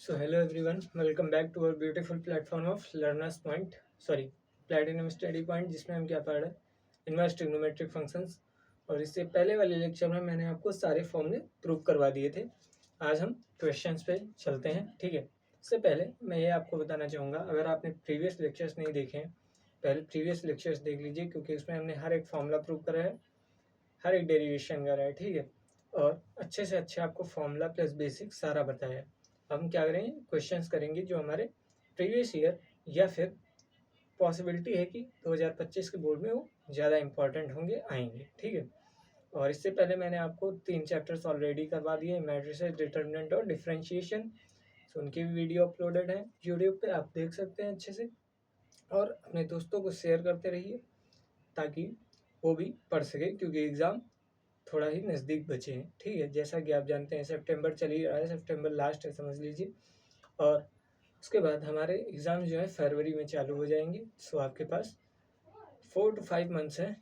So hello everyone, welcome back to our beautiful platform of Learners Point, Platinum Study Point, जिसमें हम क्या पढ़ रहे हैं इनवर्स ट्रिग्नोमेट्रिक फंक्शंस। और इससे पहले वाले लेक्चर में मैंने आपको सारे फॉर्मूले प्रूव करवा दिए थे। आज हम क्वेश्चंस पे चलते हैं, ठीक है। इससे पहले मैं ये आपको बताना चाहूँगा, अगर आपने प्रीवियस लेक्चर्स नहीं देखे हैं, पहले प्रीवियस लेक्चर्स देख लीजिए, क्योंकि उसमें हमने हर एक फॉर्मूला प्रूव करा है, हर एक डेरिवेशन करा है, ठीक है। और अच्छे से अच्छे आपको फॉर्मूला प्लस बेसिक सारा बताया है। हम क्या करेंगे, क्वेश्चंस करेंगे जो हमारे प्रीवियस ईयर या फिर पॉसिबिलिटी है कि 2025 के बोर्ड में वो ज़्यादा इंपॉर्टेंट होंगे, आएंगे, ठीक है। और इससे पहले मैंने आपको 3 चैप्टर्स ऑलरेडी करवा दिए, मैट्रिसेस, डिटर्मिनेंट और डिफरेंशिएशन। तो उनकी भी वीडियो अपलोडेड है यूट्यूब पे, आप देख सकते हैं अच्छे से। और अपने दोस्तों को शेयर करते रहिए ताकि वो भी पढ़ सके, क्योंकि एग्ज़ाम थोड़ा ही नज़दीक बचे हैं, ठीक है। जैसा कि आप जानते हैं सितंबर चल ही रहा है, सितंबर लास्ट है समझ लीजिए। और उसके बाद हमारे एग्ज़ाम जो है फरवरी में चालू हो जाएंगे। सो आपके पास 4 to 5 मंथ्स हैं,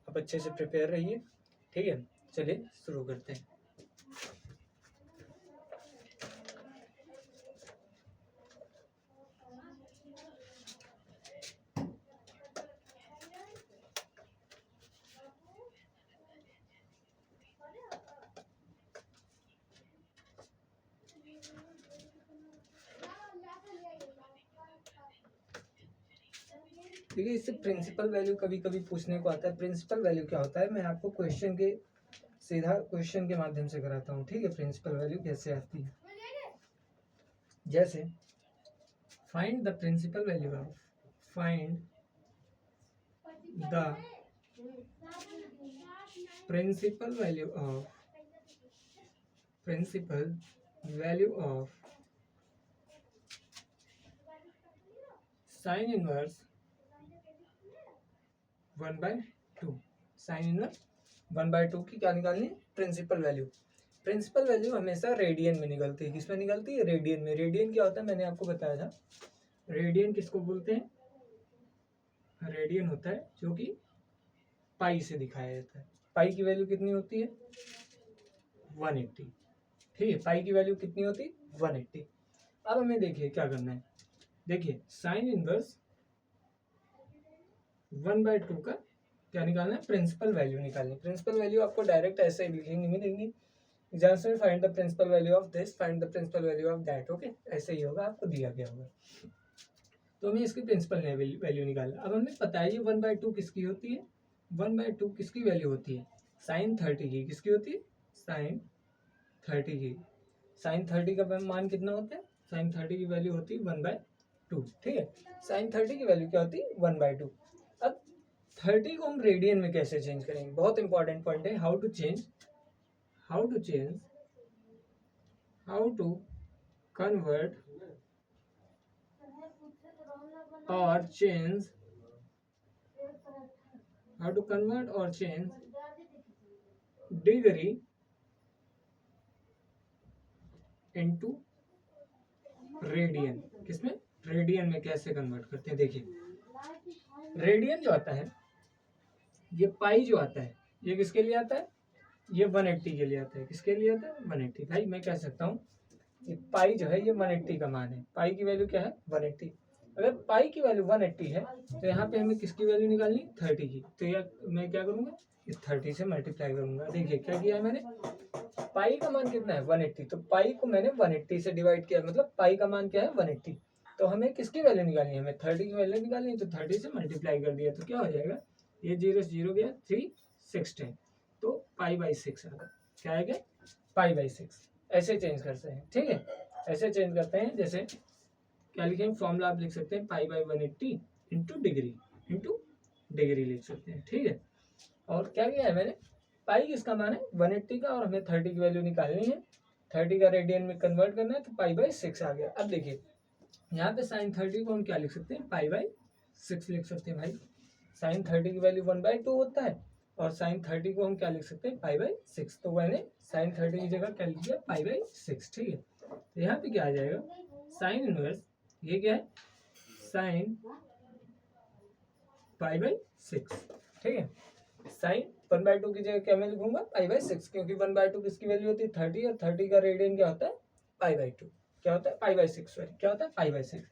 आप अच्छे से प्रिपेयर रहिए, ठीक है। चलिए शुरू करते हैं। देखिए, इससे प्रिंसिपल वैल्यू कभी कभी पूछने को आता है। प्रिंसिपल वैल्यू क्या होता है, मैं आपको सीधा क्वेश्चन के माध्यम से कराता हूँ, ठीक है। प्रिंसिपल वैल्यू कैसे आती है, जैसे find the principal value of find the principal value of sine inverse 1/2। Sine inverse 1/2 की क्या निकालनी है, प्रिंसिपल वैल्यू। प्रिंसिपल वैल्यू हमेशा रेडियन में निकलती है। किसमें निकलती है, रेडियन में। रेडियन क्या होता है, मैंने आपको बताया था। रेडियन किसको बोलते हैं, रेडियन होता है जो कि पाई से दिखाया जाता है। पाई की वैल्यू कितनी होती है, 180, ठीक है। पाई की वैल्यू कितनी होती है, 180। अब हमें देखिए क्या करना है, देखिए साइन इनवर्स 1/2 का क्या निकालना है, प्रिंसिपल वैल्यू निकालनी। प्रिंसिपल वैल्यू आपको डायरेक्ट ऐसे लिखेंगे मिलेंगी एग्जाम में, find the principal value of this, find the principal value of that, okay. ऐसे ही होगा, आपको दिया गया होगा। तो हमें इसकी प्रिंसिपल वैल्यू निकालना। अब हमें पता है ये 1/2 किसकी होती है, 1/2 किसकी वैल्यू होती है, साइन 30 की। किसकी होती है, साइन 30 की। साइन 30 का मान कितना होता है, साइन 30 की वैल्यू होती है 1/2, ठीक है। साइन 30 की वैल्यू क्या होती है, 1/2। अब 30 को हम रेडियन में कैसे चेंज करेंगे, बहुत इंपॉर्टेंट पॉइंट है। हाउ टू कन्वर्ट और चेंज डिग्री इनटू रेडियन। किसमें, रेडियन में कैसे कन्वर्ट करते हैं, देखिए रेडियन जो आता है, ये पाई जो आता है, ये किसके लिए आता है, ये 180 के लिए आता है। किसके लिए आता है, 180। भाई मैं कह सकता हूँ ये पाई जो है ये 180 का मान है। पाई की वैल्यू क्या है, 180। अगर पाई की वैल्यू 180 है तो यहाँ पे हमें किसकी वैल्यू निकालनी, 30 की। तो यह मैं क्या करूँगा, इस 30 से मल्टीप्लाई करूंगा। देखिए क्या किया है मैंने, पाई का मान कितना है, 180। तो पाई को मैंने 180 से डिवाइड किया, मतलब पाई का मान क्या है, 180। तो हमें किसकी वैल्यू निकालनी है, हमें 30 की वैल्यू निकालनी है। तो 30 से मल्टीप्लाई कर दिया तो क्या हो जाएगा, ये 0 से 0 गया, 3 6 10, तो π/6 आ गया। क्या आएगा, π/6। ऐसे चेंज करते हैं, ठीक है। ऐसे चेंज करते हैं, जैसे क्या लिखेंगे, फॉर्मूला आप लिख सकते हैं π/180 इंटू डिग्री लिख सकते हैं, ठीक है। और क्या किया है मैंने, पाई किसका मान है, 180 का, और हमें 30 की वैल्यू निकालनी है। 30 का रेडियन में कन्वर्ट करना है, तो π/6 आ गया। अब देखिए यहाँ पे साइन 30 को हम क्या लिख सकते हैं, π/6 लिख सकते हैं। भाई साइन 30 की वैल्यू 1/2 होता है, और साइन 30 को हम क्या लिख सकते हैं, π/6। तो मैंने साइन 30 की जगह क्या लिख दिया, π/6, ठीक है। तो यहाँ पे क्या आ जाएगा, साइन इनवर्स, ये क्या है, साइन π/6, ठीक है। साइन 1/2 की जगह क्या मैं लिखूंगा, π/6, क्योंकि 1/2 किसकी वैल्यू होती है, 30, और 30 का रेडियन क्या होता है, π/2। क्या होता है पाई बाई सिक्स, सॉरी क्या होता है पाई बाई सिक्स।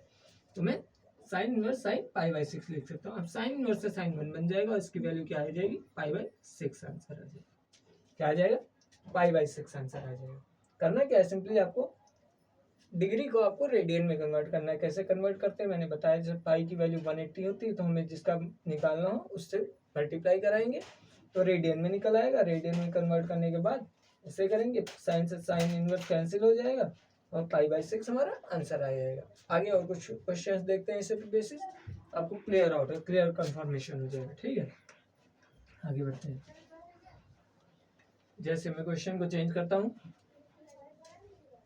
तो मैं sign inverse sine pi by six लिख सकता हूँ। अब साइन इनवर्स से साइन वन बन जाएगा और इसकी वैल्यू क्या आ जाएगी पाई बाई सिक्स आंसर आ जाएगा। क्या आ जाएगा पाई बाई सिक्स आंसर आ जाएगा। करना क्या है, सिंपली आपको डिग्री को आपको रेडियन में कन्वर्ट करना है। कैसे कन्वर्ट करते हैं मैंने बताया, जब पाई की वैल्यू 180 होती है तो हमें जिसका निकालना हो उससे मल्टीप्लाई कराएंगे तो रेडियन में निकल आएगा। रेडियन में कन्वर्ट करने के बाद ऐसे करेंगे, साइन से साइन इनवर्स कैंसिल हो जाएगा और पाई बाई सिक्स हमारा आंसर आ जाएगा। आगे और कुछ क्वेश्चन देखते हैं इसे बेसिस, आपको क्लियर आउट है, क्लियर कंफर्मेशन हो जाएगा। ठीक है, आगे बढ़ते हैं। जैसे मैं क्वेश्चन को चेंज करता हूँ,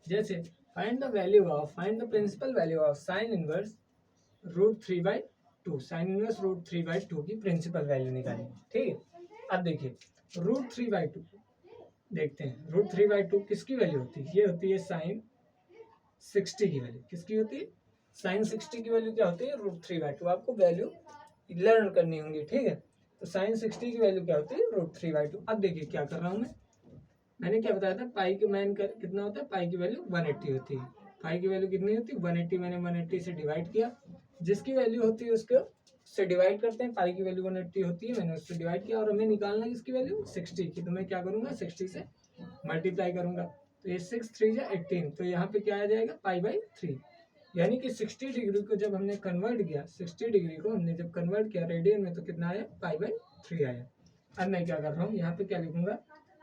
जैसे find the principal value of sine inverse root 3/2। Sine inverse root 3/2 की प्रिंसिपल वैल्यू निकालें। ठीक है, अब देखिए रूट 3/2 देखते हैं। रूट 3/2 किसकी वैल्यू होती है, ये होती है साइन 60 की वैल्यू। किसकी होती है साइन 60 की वैल्यू क्या होती है रूट 3/2। आपको वैल्यू लर्न करनी होंगी। ठीक है, तो साइन 60 की वैल्यू क्या होती है रूट 3/2। अब देखिए क्या कर रहा हूँ मैंने क्या बताया था, पाई के मान कर कितना होता है, पाई की वैल्यू 180 होती है। पाई की वैल्यू कितनी होती है 180, मैंने 180 से डिवाइड किया, जिसकी वैल्यू होती है उसको से डिवाइड करते हैं। पाई की वैल्यू 180 होती है, मैंने उससे डिवाइड किया और हमें निकालना है इसकी वैल्यू 60 की। तो मैं क्या करूंगा 60 से मल्टीप्लाई करूंगा, तो ये 6 3 18, तो यहाँ पे क्या आ जाएगा पाई बाई 3। यानी कि 60 डिग्री को जब हमने कन्वर्ट किया, 60 डिग्री को हमने जब कन्वर्ट किया रेडियन में तो कितना आया पाई बाई 3 आया। अब मैं क्या कर रहा हूँ यहाँ पे क्या लिखूंगा,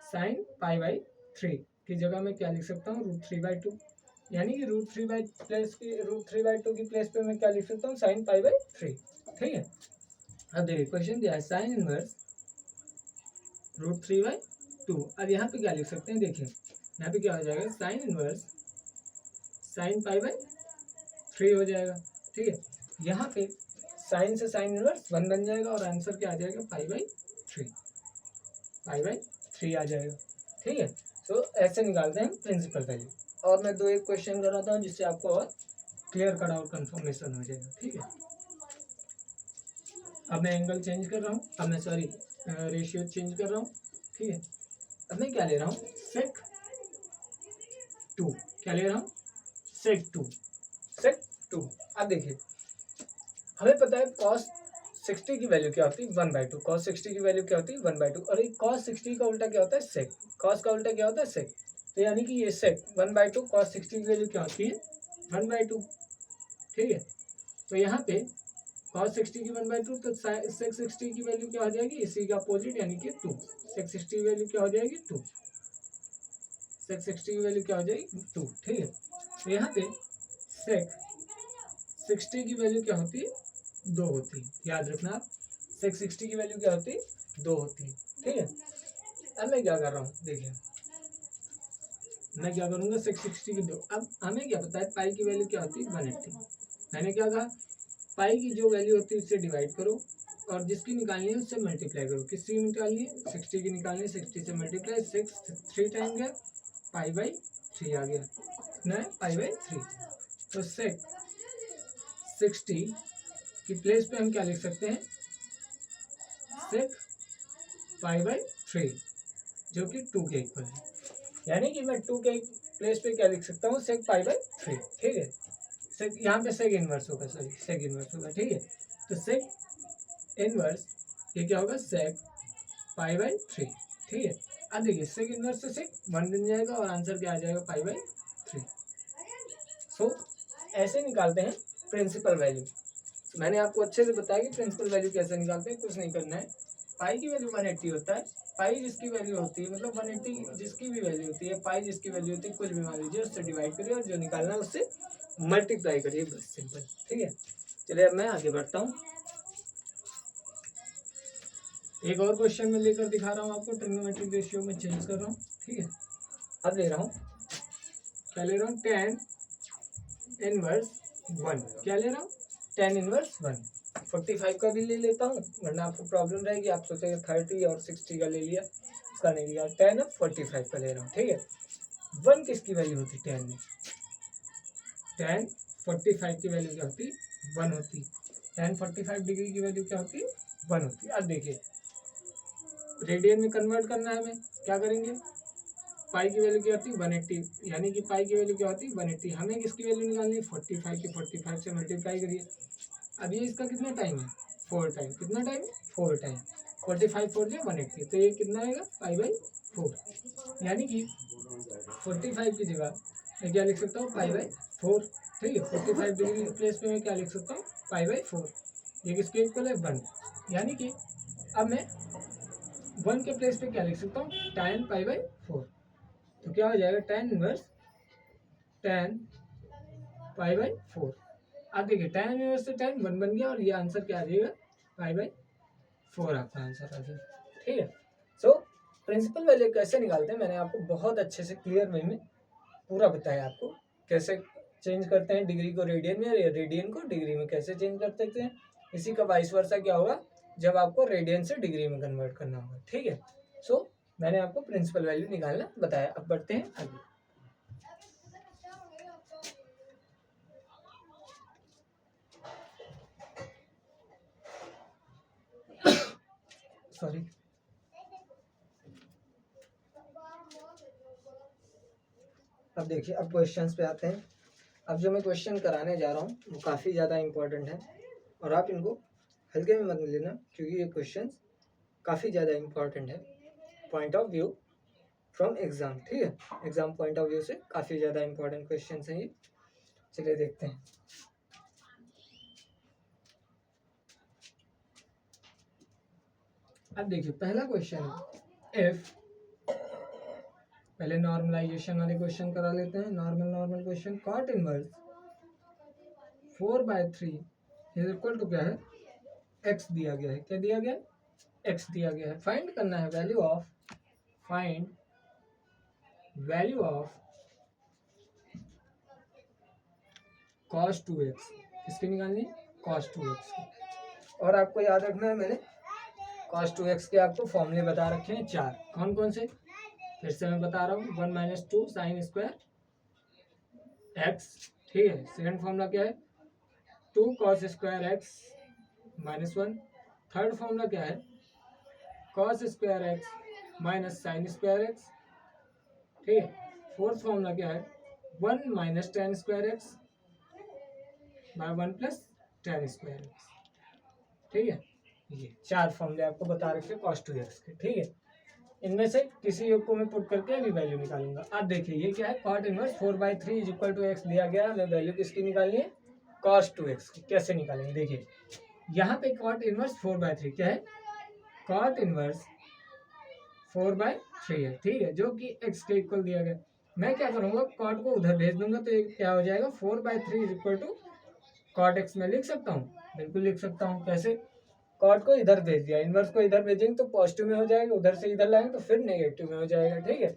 साइन पाई बाई 3 की जगह मैं क्या लिख सकता हूँ रूट 3/2। यानी कि रूट 3/2 की प्लेस पे मैं क्या लिख सकता हूँ साइन पाई बाई 3। ठीक है, अब देखिए क्वेश्चन दिया है साइन इनवर्स रूट 3/2। अब यहाँ पे क्या लिख सकते हैं, देखिए यहाँ पे क्या हो जाएगा sign inverse sine pi by 3 हो जाएगा। ठीक है, यहाँ पे साइन से साइन इनवर्स 1 बन जाएगा और आंसर क्या आ जाएगा पाई बाई 3, पाई बाई 3 आ जाएगा। ठीक है, तो ऐसे निकालते हैं प्रिंसिपल वैल्यू। और मैं दो एक क्वेश्चन कराता हूँ जिससे आपको और क्लियर कट आउट कंफर्मेशन हो जाएगा। ठीक है, अब मैं एंगल चेंज कर रहा हूँ, अब मैं सॉरी रेशियो चेंज कर रहा हूँ। ठीक है, अब मैं क्या ले रहा हूँ सेक 2, क्या ले रहा हूँ सेक 2। अब देखिए हमें पता है कॉस 60 की वैल्यू क्या होती है 1/2। कॉस 60 की वैल्यू क्या होती है 1/2, और एक कॉस 60 का उल्टा क्या होता है सेक। कॉस का उल्टा क्या होता है सेक, तो यानी कि ये सेक 1/2 कॉस 60 की वैल्यू क्या होती है 1/2। ठीक है, तो यहाँ पे कॉस 60 की 1/2 तो सेक 60 की वैल्यू क्या हो जाएगी इसी का अपोजिट यानी कि 2। सेक 60 की वैल्यू क्या हो जाएगी 2, सेक 60 की वैल्यू क्या हो जाएगी 2। ठीक है, तो यहाँ पे सेक 60 की वैल्यू क्या होती है 2 होती है, याद रखना आप सेक 60 की वैल्यू क्या होती है 2 होती है। ठीक है, अब मैं क्या कर रहा हूँ देखिए, मैं क्या करूँगा सेक 60 की 2। अब हमें क्या पता है पाई की वैल्यू क्या होती है 180। मैंने क्या कहा पाई की जो वैल्यू होती है उससे डिवाइड करो और जिसकी निकालनी है उससे मल्टीप्लाई करो। किसकी निकालनी है 60 की निकालनी है, 60 से मल्टीप्लाई 6 3 टाइम गया पाई बाई 3 आ गया, कितना है पाई बाई 3। तो सेक 60 की प्लेस पे हम क्या लिख सकते हैं सेक पाई बाई 3 जो कि 2 के इक्वल है। यानी कि मैं 2 के प्लेस पे क्या लिख सकता हूँ सेक पाई बाई 3। ठीक है, सेक यहाँ पे सेक इनवर्स होगा, सॉरी सेक इनवर्स होगा। ठीक है, तो सेक इनवर्स ये क्या होगा सेक पाई बाई 3। ठीक है, अब देखिए सेक इनवर्स से सेक 1 बन जाएगा और आंसर क्या आ जाएगा पाई बाई 3। सो ऐसे निकालते हैं प्रिंसिपल वैल्यू। मैंने आपको अच्छे से बताया कि प्रिंसिपल वैल्यू कैसे निकालते हैं, कुछ नहीं करना है। पाई की वैल्यू 180 होता है, पाई जिसकी वैल्यू होती है मतलब 180 जिसकी भी वैल्यू होती है, पाई जिसकी वैल्यू होती है कुछ भी मान लीजिए उससे डिवाइड करिए और जो निकालना है उससे मल्टीप्लाई करिए, बस सिंपल। ठीक है, चलिए अब मैं आगे बढ़ता हूँ। एक और क्वेश्चन में लेकर दिखा रहा हूँ आपको, ट्रिग्नोमेट्रिक रेशियो में चेंज कर रहा हूँ। ठीक है, अब ले रहा हूँ क्या ले रहा हूँ tan इनवर्स 1। क्या ले रहा हूँ tan इनवर्स 1। 45 का भी ले लेता हूँ वरना आपको प्रॉब्लम रहेगी, आप सोचेंगे 30 और 60 का ले लिया, इसका नहीं लिया, tan अब 45 का ले रहा हूँ। ठीक है, 1 किसकी वैल्यू होती है tan में, tan 45 की वैल्यू क्या होती 1 होती। tan 45 डिग्री की वैल्यू क्या होती 1 होती। अब देखिए रेडियन में कन्वर्ट करना है हमें, क्या करेंगे पाई की वैल्यू क्या होती है 180, यानी कि पाई की वैल्यू क्या होती है 180। हमें किसकी वैल्यू निकालनी है 45 की, 45 से मल्टीप्लाई करिए। अब ये इसका कितना टाइम है 4 टाइम, कितना टाइम है 4 टाइम, 45 4 जो 180, तो ये कितना आएगा पाई/4, यानी कि 45 की जगह मैं क्या लिख सकता हूँ पाई/4, ठीक है। 45 डिग्री प्लेस पे मैं क्या लिख सकता हूँ पाई/4, ये किसके इक्वल है 1, यानी कि अब मैं 1 के प्लेस पे क्या लिख सकता हूँ tan पाई/4, तो क्या हो जाएगा tan इनवर्स tan पाई/4। अब देखिए tan इनवर्स से tan 1 बन गया और ये आंसर क्या आ जाएगा पाई/4 आपका आंसर आ जाएगा, ठीक है। सो प्रिंसिपल वैल्यू कैसे निकालते हैं मैंने आपको बहुत अच्छे से क्लियर वे में पूरा बताया, आपको कैसे चेंज करते हैं डिग्री को रेडियन में, या रेडियन को डिग्री में कैसे चेंज कर सकते हैं। इसी का वाइस वर्सा क्या होगा जब आपको रेडियन से डिग्री में कन्वर्ट करना होगा, ठीक है। सो मैंने आपको प्रिंसिपल वैल्यू निकालना बताया। अब बढ़ते हैं आगे। सॉरी, अब देखिए अब क्वेश्चंस पे आते हैं। अब जो मैं क्वेश्चन कराने जा रहा हूँ वो काफ़ी ज़्यादा इम्पोर्टेंट है और आप इनको हल्के में मत लेना, क्योंकि ये क्वेश्चंस काफ़ी ज़्यादा इम्पोर्टेंट है point of view from exam, ठीक है। एग्जाम पॉइंट ऑफ व्यू से काफ़ी ज़्यादा इम्पोर्टेंट क्वेश्चंस हैं ये। चलिए देखते हैं। अब देखिए पहला क्वेश्चन है इफ, पहले नॉर्मलाइजेशन वाले क्वेश्चन करा लेते हैं। Normal question, cot inverse 4/3 is equal to क्या है x दिया गया है, क्या दिया गया है x दिया गया है। फाइंड करना है value of, find value of cos 2x, किसकी निकालनी है cos 2x की। और आपको याद रखना है मैंने cos 2x के आपको फॉर्मूले बता रखे हैं 4, कौन कौन से, फिर से मैं बता रहा हूँ 1 - 2 sin स्क्वायर x, ठीक है। सेकंड फॉर्मूला क्या है 2 cos square x -1। Third formula क्या है cos square x minus sine square x, ठीक है। फोर्थ फॉर्मूला क्या है 1 - tan square x by 1 + tan square x, ठीक है। ये 4 फॉर्मूले आपको बता रखे cos 2x के, ठीक है। इनमें से किसी एक को मैं पुट करके अभी वैल्यू निकालूंगा। अब देखिए ये क्या है cot inverse 4/3 is equal to x दिया गया है, हमें वैल्यू किसकी निकालनी है cos 2x की। कैसे निकालेंगे देखिए, यहाँ पे cot इनवर्स 4/3 क्या है cot इनवर्स 4/3 है, ठीक है, जो कि x के इक्वल दिया गया। मैं क्या करूंगा cot को उधर भेज दूंगा तो ये क्या हो जाएगा 4/3 is equal to cot x में लिख सकता हूँ, बिल्कुल लिख सकता हूँ। कैसे, कॉट को इधर भेज दिया, इनवर्स को इधर भेजेंगे तो पॉजिटिव में हो जाएगा, उधर से इधर लाएंगे तो फिर नेगेटिव में हो जाएगा, ठीक है।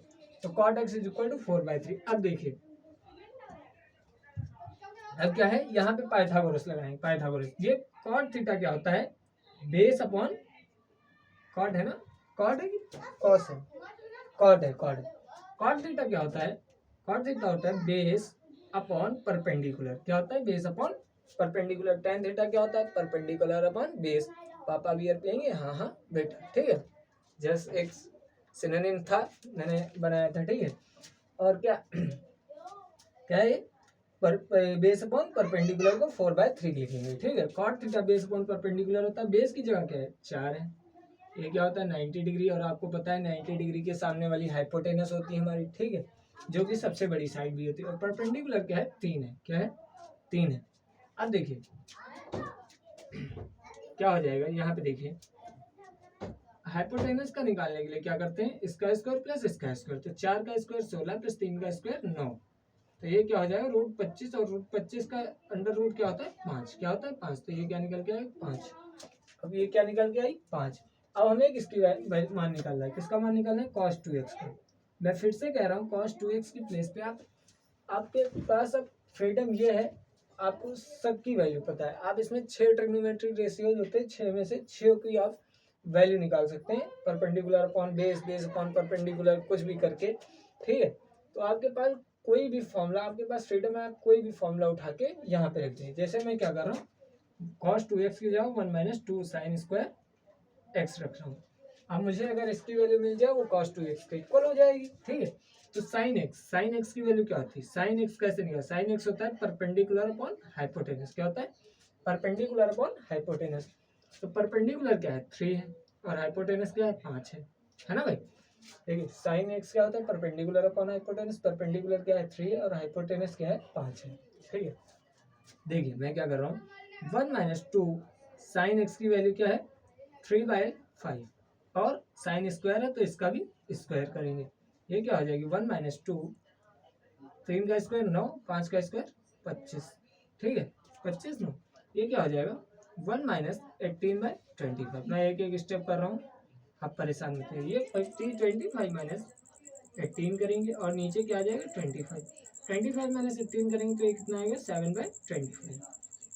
तो cot x is equal to 4/3। अब देखिए अब क्या है यहाँ पे पाइथागोरस लगाएंगे, पाइथागोरस। ये cot थीटा क्या होता है बेस अपॉन, cot है ना, cot है कि cos है, cot है, cot थीटा क्या होता है cot थीटा होता है बेस अपॉन परपेंडिकुलर, क्या होता है base upon perpendicular. tan theta क्या होता है परपेंडिकुलर अपॉन बेस। पापा बियर पियेंगे, हाँ हाँ बेटा, ठीक है। जस्ट एक सिनोनिम था मैंने बनाया था, ठीक है। और क्या क्या है बेस अपॉन परपेंडिकुलर को 4/3 लिखेंगे, ठीक है। cot theta base upon perpendicular होता है, बेस की जगह क्या है 4 है, ये क्या होता है 90 डिग्री, और आपको पता है 90 डिग्री के सामने वाली हाइपोटेनस होती है हमारी, ठीक है, जो कि सबसे बड़ी साइड भी होती है। और परपेंडिकुलर क्या है 3 है, क्या है 3 है। अब देखिए क्या हो जाएगा, यहाँ पे देखिए हाइपोटेनस का निकालने के लिए क्या करते हैं इसका स्क्वायर प्लस इसका स्क्वायर, तो 4 का स्क्वायर 16 प्लस 3 का स्क्वायर 9, तो ये क्या हो जाएगा √25, और √25 का अंडर रूट क्या होता है 5, क्या होता है 5, तो ये क्या निकल के आएगा 5। अब ये क्या निकल के आई 5। अब हमें किसकी मान निकालना है, किसका मान निकालना है cos 2x का। मैं फिर से कह रहा हूँ cos 2x की प्लेस पे आपके पास अब फ्रीडम ये है, आपको सबकी वैल्यू पता है। आप इसमें 6 ट्रिग्नोमेट्रिक रेशियोज होते हैं, 6 में से 6 की आप वैल्यू निकाल सकते हैं, perpendicular upon base, base upon perpendicular, कुछ भी करके, ठीक है। तो आपके पास कोई भी फॉर्मूला, आपके पास फ्रीडम है, आप कोई भी फॉर्मूला उठा के यहाँ पे रख दें। जैसे मैं क्या कर रहा हूँ cos 2x की जगह 1 - 2 sin स्क्वायर x रख रहा हूँ। अब मुझे अगर इसकी वैल्यू मिल जाए वो cos 2x के इक्वल हो जाएगी, ठीक है। तो साइन एक्स की वैल्यू क्या होती है? साइन एक्स कैसे निकाल? साइन एक्स होता है परपेंडिकुलर अपॉन हाइपोटेनस। क्या होता है? Perpendicular upon hypotenuse. तो परपेंडिकुलर क्या है? 3 है और हाइपोटेनस क्या है? 5 है ना भाई? देखिए साइन एक्स क्या होता है? Perpendicular upon hypotenuse. परपेंडिकुलर क्या है? 3 और हाइपोटेनस क्या है? 5 है। ठीक है, देखिए मैं क्या कर रहा हूँ, 1 माइनस 2 साइन एक्स की वैल्यू क्या है? 3/5 और साइन स्क्वायर है तो इसका भी स्क्वायर करेंगे। ये क्या हो जाएगी? 1 माइनस 2, 3 का स्क्वायर 9, 5 का स्क्वायर 25। ठीक है, 25 9, ये क्या हो जाएगा? 1 माइनस 18/25। मैं एक एक स्टेप कर रहा हूँ, आप परेशान मत होइए। ये 25 माइनस 18 करेंगे और नीचे क्या आ जाएगा? 25। 25 माइनस 18 करेंगे तो ये कितना आएगा? 7/25।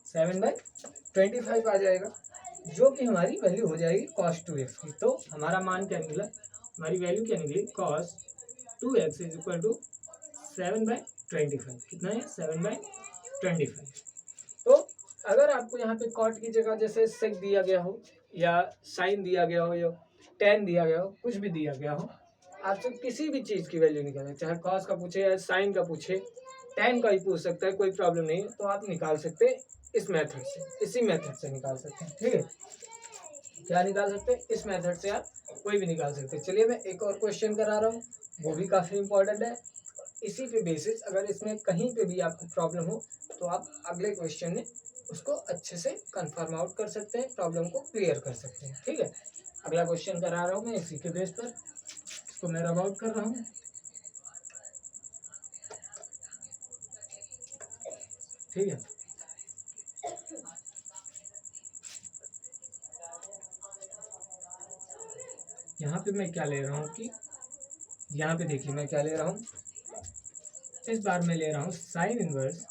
7/25 आ जाएगा, जो कि हमारी वैल्यू हो जाएगी cos 2x की। तो हमारा मान क्या निकला? हमारी वैल्यू क्या निकली? cos 2x is equal to 7/25। कितना है? 7/25। तो अगर आपको यहाँ पे कॉट की जगह जैसे सेक दिया गया हो या साइन दिया गया हो या टेन दिया गया हो, कुछ भी दिया गया हो, आपसे किसी भी चीज़ की वैल्यू निकालना, चाहे कॉस का पूछे या साइन का पूछे, टेन का ही पूछ सकता है, कोई प्रॉब्लम नहीं है। तो आप निकाल सकते हैं इस मेथड से, इसी मेथड से निकाल सकते हैं। ठीक है, क्या निकाल सकते हैं? इस मेथड से आप कोई भी निकाल सकते हैं। चलिए मैं एक और क्वेश्चन करा रहा हूँ, वो भी काफ़ी इंपॉर्टेंट है। इसी पे बेसिस अगर इसमें कहीं पे भी आपको प्रॉब्लम हो तो आप अगले क्वेश्चन में उसको अच्छे से कंफर्म आउट कर सकते हैं, प्रॉब्लम को क्लियर कर सकते हैं। ठीक है, अगला क्वेश्चन करा रहा हूँ मैं इसी के बेस पर, इसको मैं रब आउट कर रहा हूँ। ठीक है, यहाँ पे मैं क्या ले रहा हूँ कि यहाँ पे देखिए मैं क्या ले रहा हूँ, इस बार मैं ले रहा हूँ sine inverse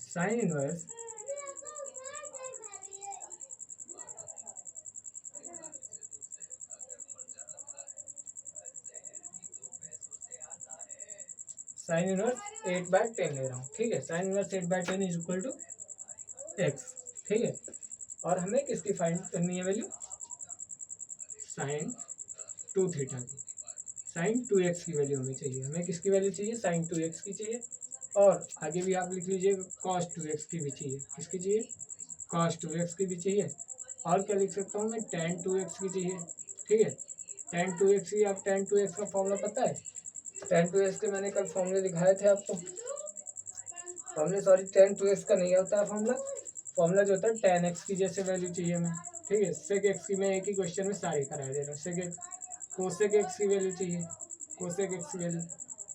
sine inverse sine inverse 8/10 ले रहा हूँ। ठीक है, sine inverse 8/10 is equal to x. ठीक है, और हमें किसकी फाइंड करनी है वैल्यू? साइन 2 थीटा की, साइन 2x की वैल्यू हमें चाहिए। हमें किसकी वैल्यू चाहिए? साइन 2x की चाहिए। और आगे भी आप लिख लीजिए cos 2x की भी चाहिए। किसकी चाहिए? cos 2x की भी चाहिए। और क्या लिख सकता हूँ मैं? tan 2x की चाहिए। ठीक है, tan 2x की, आप tan 2x का फॉर्मूला पता है? tan 2x के मैंने कल फॉर्मूले दिखाए थे आपको। फॉर्मूले सॉरी, tan 2x का नहीं होता है फॉर्मूला। फॉर्मूला जो होता है tan x की जैसे वैल्यू चाहिए हमें। ठीक है, sec x की मैं एक ही क्वेश्चन में सारी करा दे रहा हूँ। sec x, कोसेक एक्स की वैल्यू चाहिए, कोसेक एक्स की वैल्यू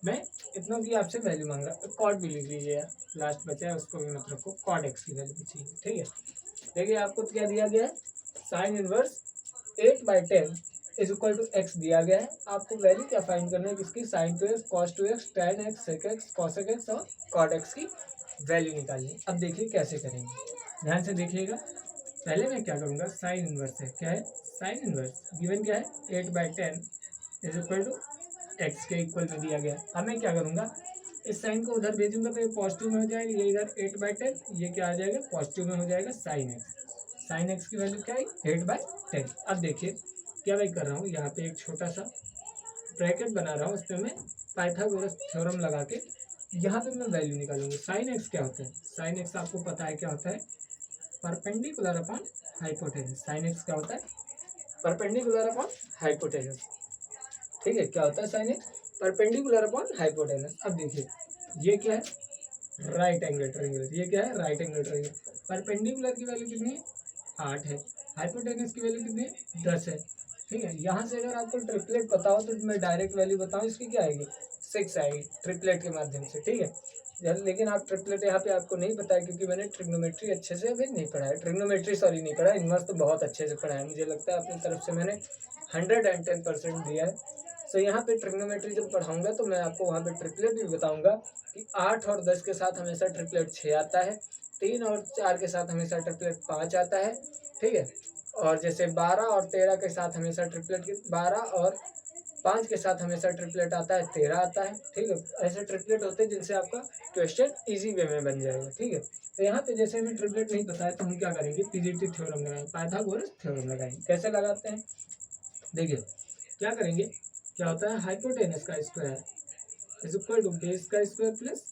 मैं इतनों की आपसे वैल्यू मांग रहा हूँ। कॉड भी लिख लीजिए यार, लास्ट बचा है उसको भी मत रखो, कॉड एक्स की वैल्यू भी चाहिए। ठीक है, देखिए आपको क्या दिया गया है? Sine inverse 8/10 is equal to x दिया गया है। आपको वैल्यू क्या फाइंड करना है? किसकी? Sine 2x, cos 2x, tan x, sec x, cosec x और कॉड एक्स की वैल्यू निकालनी। अब देखिए कैसे करेंगे, ध्यान से देखिएगा। पहले मैं क्या करूँगा? साइन इनवर्स है, क्या है? साइन इनवर्स गिवन क्या है? 8/10 इज इक्वल टू एक्स के इक्वल में दिया गया। अब मैं क्या करूँगा? इस साइन को उधर भेजूंगा तो ये पॉजिटिव में हो जाएगा, ये इधर 8/10, ये क्या आ जाएगा? पॉजिटिव में हो जाएगा साइन एक्स। साइन एक्स की वैल्यू क्या है? 8/10। अब देखिए क्या मैं कर रहा हूँ, यहाँ पे एक छोटा सा ब्रैकेट बना रहा हूँ, उस पर मैं पाइथागोरस थ्योरम लगा के यहाँ पे मैं वैल्यू निकालूंगा। साइन एक्स क्या होता है? साइन एक्स आपको पता है क्या होता है? Perpendicular upon hypotenuse. Sine x क्या होता है? Perpendicular upon hypotenuse. ठीक है, क्या होता है sine x? Perpendicular upon hypotenuse. अब देखिए ये क्या है? Right angle triangle. ये क्या है? Right angle triangle. परपेंडिकुलर की वैल्यू कितनी है? 8 है। हाइपोटेनस की वैल्यू कितनी है? 10 है। ठीक है, यहाँ से अगर आपको ट्रिपलेट पता हो तो मैं डायरेक्ट वैल्यू बताऊँ इसकी क्या आएगी? 6 आएगी ट्रिपलेट के माध्यम से। ठीक है, लेकिन आप ट्रिपलेट यहाँ पे आपको नहीं पता है क्योंकि मैंने ट्रिग्नोमेट्री अच्छे से अभी नहीं पढ़ा है। ट्रिग्नोमेट्री सॉरी नहीं पढ़ा, इनवर्स तो बहुत अच्छे से पढ़ा है। मुझे लगता है अपनी तरफ से मैंने 110% दिया है। तो यहाँ पे ट्रिग्नोमेट्री जब पढ़ाऊंगा तो मैं आपको वहाँ पे ट्रिपलेट भी बताऊंगा कि 8 और 10 के साथ हमेशा ट्रिपलेट 6 आता है, 3 और 4 के साथ हमेशा ट्रिपलेट 5 आता है। ठीक है, और जैसे 12 और 13 के साथ हमेशा ट्रिपलेट 12 और 5 के साथ हमेशा ट्रिपलेट आता है, 13 आता है। ठीक है, ऐसे ट्रिपलेट होते हैं जिनसे आपका क्वेश्चन इजी वे में बन जाएगा। ठीक है, तो यहाँ पे जैसे हमें ट्रिपलेट नहीं पता है तो हम क्या करेंगे? पीजीटी थ्योरम लगाएंगे, पाइथागोरस थ्योरम लगाएंगे। कैसे लगाते हैं? देखिए क्या करेंगे? क्या होता है, हाइपोटेनस का square is equal to base का स्क्वायर प्लस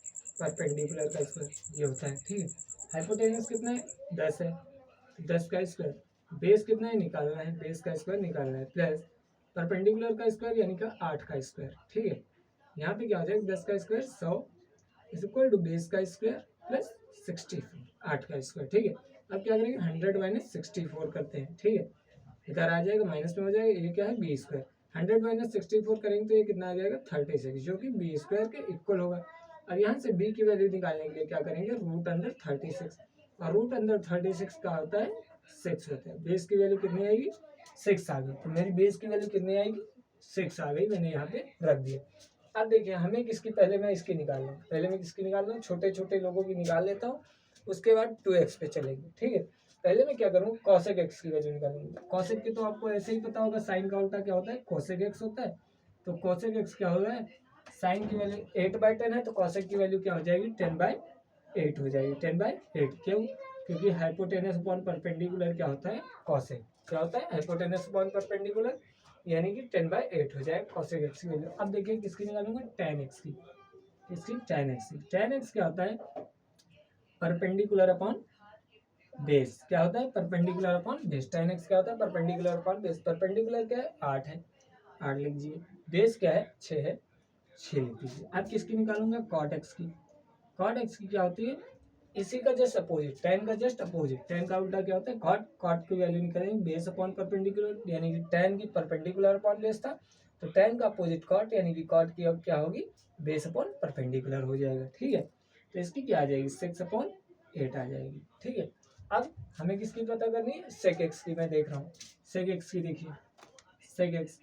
परपेंडिकुलर का स्क्वायर, ये होता है। ठीक है, हाइपोटेनस कितना है, 10 है, 10 का स्क्वायर, बेस कितना है निकालना है, बेस का स्क्वायर निकालना है, प्लस परपेंडिकुलर का स्क्वायर यानी कि 8 का स्क्वायर। ठीक है, यहाँ पे क्या हो जाएगा, 10 का square 100 is equal to base का स्क्वायर प्लस 64, 8 का स्क्वायर। ठीक है, अब क्या करेंगे, 100 माइनस 64 करते हैं। ठीक है, इधर आ जाएगा माइनस में हो जाएगा, ये क्या है बी स्क्वायर, 100 माइनस 64 करेंगे तो ये कितना आ जाएगा 36, जो कि बी स्क्वायर के इक्वल होगा। अब यहाँ से बी की वैल्यू निकालने के लिए क्या करेंगे, रूट अंडर 36, और रूट अंडर 36 का होता है 6 होता है। बेस की वैल्यू कितनी आएगी, 6 आ गई, तो मेरी बेस की वैल्यू कितनी आएगी, 6 आ गई, मैंने यहाँ पे रख दिया। अब देखिए हमें किसकी, पहले मैं इसकी निकाल लूँ, पहले मैं किसकी निकाल लूँ, छोटे छोटे लोगों की निकाल लेता हूँ, उसके बाद 2x पे चलेंगे। ठीक है, पहले मैं क्या करूँ, cosec x की वैल्यू निकालूंगा। cosec की तो आपको ऐसे ही पता होगा, साइन का उल्टा क्या होता है, cosec x होता है। तो cosec x क्या होगा, साइन की वैल्यू 8/10 है, तो cosec की वैल्यू क्या हो जाएगी, 10/8 हो जाएगी, 10/8। क्यों, क्योंकि हाइपोटेनस अपॉन परपेंडिकुलर क्या होता है, cosec, क्या होता है, हाइपोटेनस अपॉन परपेंडिकुलर, यानी कि 10/8 हो जाएगा cosec x की वैल्यू। अब देखिए किसकी निकालूंगा, tan x की, किसकी, tan x की। tan x क्या होता है, परपेंडिकुलर अपॉन बेस, क्या होता है, perpendicular upon base. tan x क्या होता है, परपेंडिकुलर अपॉन बेस। परपेंडिकुलर क्या है, 8 है, 8 लिख दीजिए, बेस क्या है, 6 है, 6 लिख दीजिए। अब किसकी निकालूंगा, cot x की। cot x की क्या होती है, इसी का जस्ट अपोजिट, tan का जस्ट अपोजिट, tan का उल्टा क्या होता है, cot, cot की वैल्यू निकालेंगे बेस अपॉन परपेंडिकुलर, यानी कि tan की परपेंडिकुलर अपॉन बेस था, तो tan का अपोजिट cot, यानी कि cot की अब क्या होगी, बेस अपॉन परपेंडिकुलर हो जाएगा। ठीक है, तो इसकी क्या आ जाएगी, 6/8 आ जाएगी। ठीक है, अब हमें किसकी पता करनी है, sec x की। मैं देख रहा हूँ sec x की, देखिए sec x,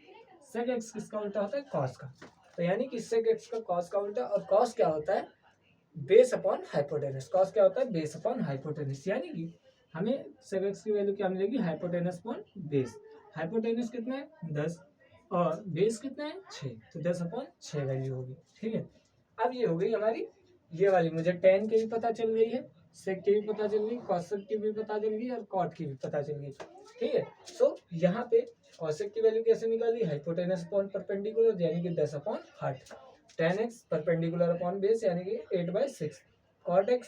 sec x किसका उल्टा होता है, cos का, तो यानी कि sec x का cos का उल्टा, और cos क्या होता है, बेस अपॉन हाइपोटेनस। cos क्या होता है, बेस अपॉन हाइपोटेनस, यानी कि हमें sec x की वैल्यू क्या मिलेगी, हाइपोटेनस अपॉन बेस। हाइपोटेनस कितना है, 10, और बेस कितना है, 6, तो 10/6 वैल्यू होगी। ठीक है, अब ये हो गई हमारी ये वाली, मुझे tan की भी पता चल गई है, sec की भी पता चल गई, cosec की भी पता चल गई, और cot की भी पता चल गई। ठीक है, सो यहाँ पे cosec की वैल्यू कैसे निकाली, हाइपोटेनस अपॉन परपेंडिकुलर, यानी कि 10/8, tan x perpendicular upon base, यानी कि 8/6, cot x